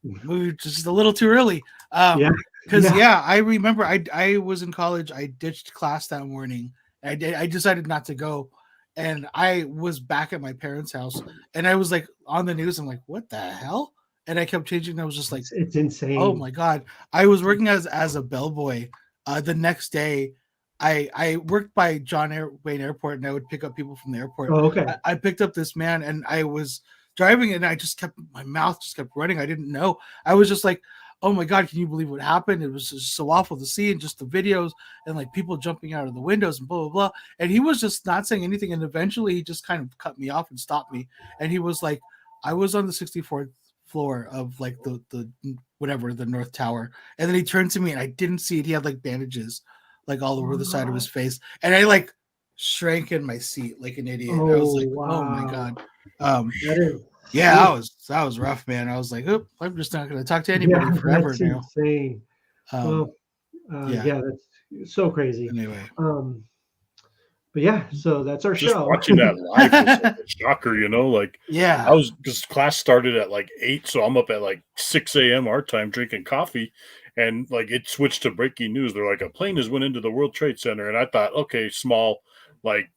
Speaker 3: Movie just a little too early. Because I remember I was in college. I ditched class that morning. I decided not to go, and I was back at my parents' house, and I was like on the news. I'm like, what the hell? And I kept changing. I was just like,
Speaker 1: it's insane.
Speaker 3: Oh my god! I was working as a bellboy. The next day, I worked by John Wayne Airport, and I would pick up people from the airport.
Speaker 1: Oh, okay.
Speaker 3: I picked up this man, and I was driving, and my mouth just kept running. I didn't know. I was just like, oh my god, can you believe what happened? It was just so awful to see, and just the videos and like people jumping out of the windows and blah blah blah. And he was just not saying anything, and eventually he just kind of cut me off and stopped me. And he was like, I was on the 64th floor of like the whatever, the North Tower, and then he turned to me, and I didn't see it. He had like bandages like all over the side of his face, and I like shrank in my seat like an idiot. I was like, oh my god. That was rough, man. I was like, oh, I'm just not going to talk to anybody forever
Speaker 1: that's
Speaker 3: now.
Speaker 1: Insane. That's so crazy.
Speaker 3: Anyway,
Speaker 1: but so that's our
Speaker 2: just
Speaker 1: show.
Speaker 2: Watching that live was like a shocker, I was, because class started at like 8, so I'm up at like 6 a.m. our time drinking coffee, and like it switched to breaking news. They're like, a plane has went into the World Trade Center, and I thought, okay, small, like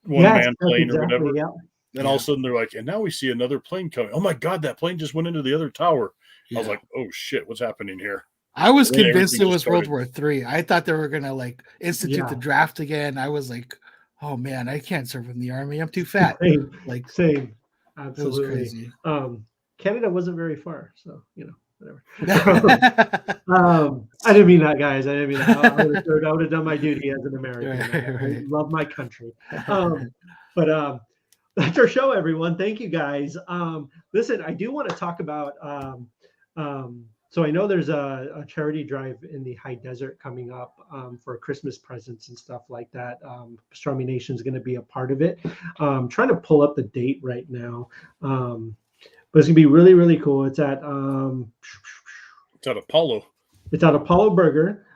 Speaker 2: one-man plane or whatever.
Speaker 1: Yeah.
Speaker 2: Then all of a sudden they're like, and now we see another plane coming. Oh my god, that plane just went into the other tower. I was like, oh shit, what's happening here?
Speaker 3: I was convinced it was World War III. I thought they were gonna like institute the draft again. I was like, oh man, I can't serve in the army. I'm too fat.
Speaker 1: Same. Absolutely.
Speaker 3: It was crazy.
Speaker 1: Canada wasn't very far, so whatever. I didn't mean that, guys. I didn't mean that. I would have done my duty as an American.
Speaker 3: Right.
Speaker 1: I love my country. But that's our show, everyone. Thank you, guys. Listen, I do want to talk about. So I know there's a charity drive in the high desert coming up for Christmas presents and stuff like that. Pastrami Nation is going to be a part of it. Trying to pull up the date right now, but it's going to be really, really cool. It's at
Speaker 2: Apollo.
Speaker 1: It's at Apollo Burger.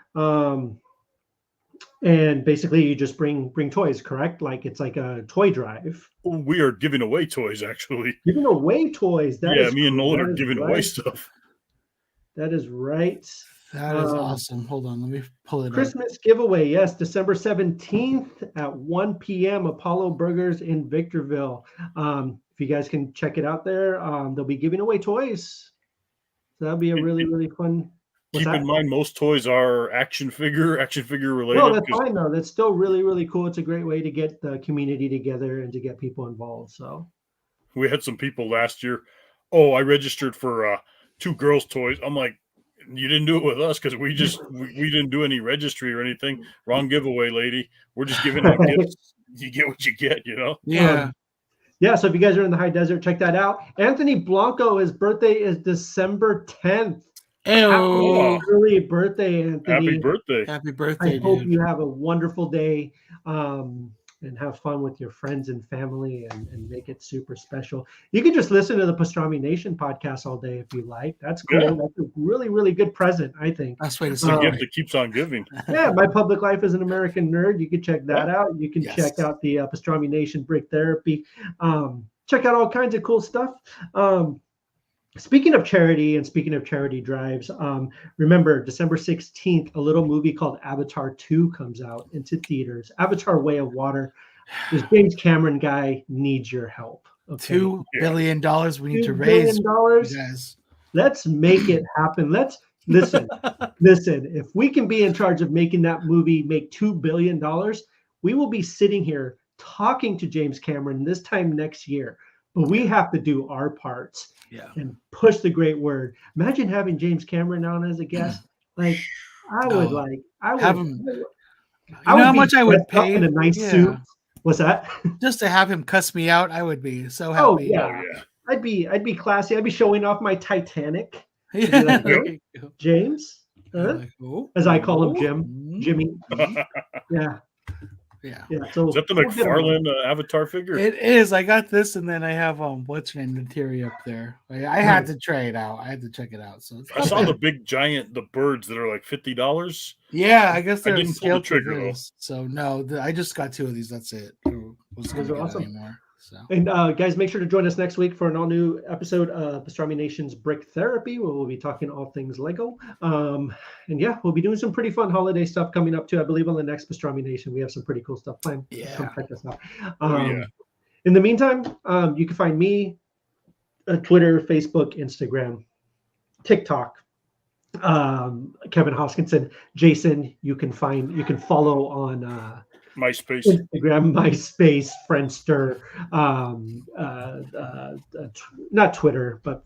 Speaker 1: And basically, you just bring toys, correct? Like it's like a toy drive.
Speaker 2: We are giving away toys, actually.
Speaker 1: Giving away toys.
Speaker 2: Me and Nolan are giving away stuff.
Speaker 1: That is right.
Speaker 3: That is awesome. Hold on, let me pull it
Speaker 1: Christmas giveaway. Yes, December 17th at 1 p.m. Apollo Burgers in Victorville. If you guys can check it out there, they'll be giving away toys. So that'll be a really, really fun.
Speaker 2: Keep in mind, most toys are action figure related.
Speaker 1: No, that's fine though. That's still really, really cool. It's a great way to get the community together and to get people involved. So
Speaker 2: we had some people last year. Oh, I registered for 2 girls' toys. I'm like, you didn't do it with us because we didn't do any registry or anything. Wrong giveaway, lady. We're just giving out gifts. You get what you get,
Speaker 3: Yeah.
Speaker 1: So if you guys are in the high desert, check that out. Anthony Blanco, his birthday is December 10th.
Speaker 3: Happy
Speaker 1: early birthday, Anthony.
Speaker 2: Happy
Speaker 3: birthday.
Speaker 1: I hope you have a wonderful day and have fun with your friends and family and make it super special. You can just listen to the Pastrami Nation podcast all day if you like. That's cool. Yeah. That's a really, really good present, I think.
Speaker 3: That's way to
Speaker 2: say it. Gift that keeps on giving.
Speaker 1: Yeah, My Public Life as an American Nerd. You can check that out. You can check out the Pastrami Nation Brick Therapy. Check out all kinds of cool stuff. Speaking of charity and speaking of charity drives, remember December 16th, a little movie called Avatar 2 comes out into theaters. Avatar Way of Water. This James Cameron guy needs your help. Okay?
Speaker 3: $2 billion we need to raise.
Speaker 1: Yes. Let's make it happen. Let's listen. If we can be in charge of making that movie make $2 billion, we will be sitting here talking to James Cameron this time next year. But we have to do our parts and push the great word. Imagine having James Cameron on as a guest. I would
Speaker 3: have him. You know how much I would pay
Speaker 1: in a nice suit. What's that?
Speaker 3: Just to have him cuss me out, I would be so happy.
Speaker 1: Oh yeah. I'd be classy. I'd be showing off my Titanic.
Speaker 3: Yeah,
Speaker 1: like,
Speaker 3: there you go.
Speaker 1: James,
Speaker 3: You're
Speaker 1: huh?
Speaker 3: like, oh,
Speaker 1: As I call him,
Speaker 3: oh,
Speaker 1: Jimmy.
Speaker 3: yeah.
Speaker 1: Yeah. So
Speaker 2: Is that the
Speaker 1: we'll get 'em on.
Speaker 2: McFarlane Avatar figure?
Speaker 3: It is. I got this, and then I have what's her name, Nateri up there. I had to try it out. I had to check it out. So it's
Speaker 2: I saw the big giant, the birds that are like $50.
Speaker 3: yeah, I guess
Speaker 2: I
Speaker 3: they're
Speaker 2: didn't pull the
Speaker 3: scaled to
Speaker 2: trigger, though.
Speaker 3: this. So no, I just got 2 of these. That's it. Was
Speaker 1: Those
Speaker 3: gonna
Speaker 1: are
Speaker 3: get
Speaker 1: awesome.
Speaker 3: anymore. So
Speaker 1: And guys, make sure to join us next week for an all-new episode of Pastrami Nation's Brick Therapy, where we'll be talking all things Lego. And yeah, we'll be doing some pretty fun holiday stuff coming up too. I believe on the next Pastrami Nation, we have some pretty cool stuff planned.
Speaker 3: Yeah.
Speaker 1: Come check us out.
Speaker 2: Yeah.
Speaker 1: In the meantime, you can find me on Twitter, Facebook, Instagram, TikTok. Kevin Hoskinson, Jason, you can follow on
Speaker 2: MySpace.
Speaker 1: Instagram, MySpace, Friendster, not Twitter, but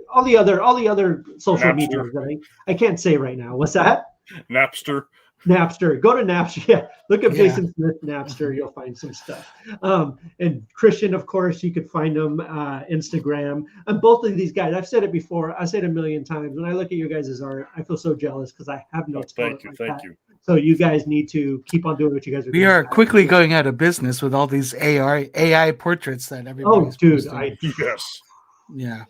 Speaker 1: all the other social
Speaker 2: Napster.
Speaker 1: media that I can't say right now. What's that?
Speaker 2: Napster.
Speaker 1: Napster. Go to Napster. Yeah, look up
Speaker 3: Yeah.
Speaker 1: Jason Smith Napster. You'll find some stuff. And Christian, of course, you could find him Instagram. And both of these guys, I've said it before. I said it a million times. When I look at your guys' art, I feel so jealous because I have no talent like
Speaker 2: Thank
Speaker 1: that.
Speaker 2: you.
Speaker 1: So you guys need to keep on doing what you guys are doing.
Speaker 3: we are quickly going out of business with all these AI portraits that everybody's
Speaker 1: dude,
Speaker 3: posting.
Speaker 2: Yes.
Speaker 3: Yeah.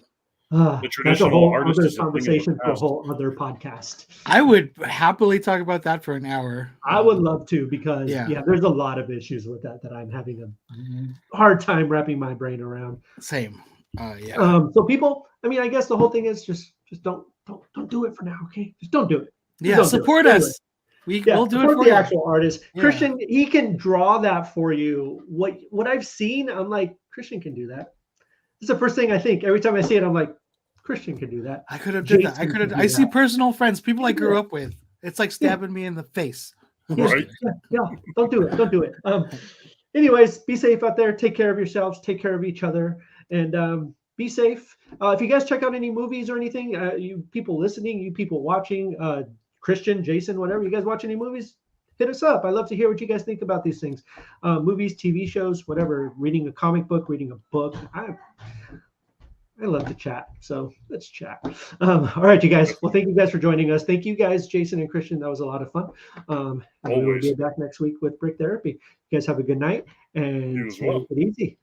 Speaker 2: The
Speaker 1: that's a
Speaker 2: traditional
Speaker 1: whole
Speaker 2: artist
Speaker 1: other
Speaker 2: is a thing of the
Speaker 1: conversation for a
Speaker 2: past.
Speaker 1: whole other podcast.
Speaker 3: I would happily talk about that for an hour.
Speaker 1: I would love to because
Speaker 3: Yeah.
Speaker 1: there's a lot of issues with that I'm having a hard time wrapping my brain around.
Speaker 3: Same. Yeah.
Speaker 1: So people, I mean, I guess the whole thing is just don't do it for now, okay? Just don't do it.
Speaker 3: Yeah.
Speaker 1: don't do it.
Speaker 3: Support
Speaker 1: Anyway.
Speaker 3: us. We'll do it
Speaker 1: support
Speaker 3: for
Speaker 1: the
Speaker 3: you.
Speaker 1: actual artist.
Speaker 3: Yeah.
Speaker 1: Christian, he can draw that for you. What I've seen, I'm like, Christian can do that. It's the first thing I think. Every time I see it, I'm like, Christian can do that.
Speaker 3: I could have did that. I
Speaker 1: Jason
Speaker 3: could have.
Speaker 1: can do
Speaker 3: I see
Speaker 1: that.
Speaker 3: personal friends, people I grew up with. It's like stabbing me in the face.
Speaker 2: Right.
Speaker 1: Yeah, don't do it. Don't do it. Anyways, be safe out there. Take care of yourselves. Take care of each other, and be safe. If you guys check out any movies or anything, you people listening, you people watching, Christian, Jason, whatever, you guys watch any movies, hit us up. I love to hear what you guys think about these things. Movies, TV shows, whatever. Reading a comic book, reading a book. I love to chat, so let's chat. All right, you guys. Well, thank you guys for joining us. Thank you guys, Jason and Christian. That was a lot of fun. And we will
Speaker 2: Always.
Speaker 1: be back next week with Brick Therapy. You guys have a good night
Speaker 2: You
Speaker 1: and
Speaker 2: as well.
Speaker 1: take it easy.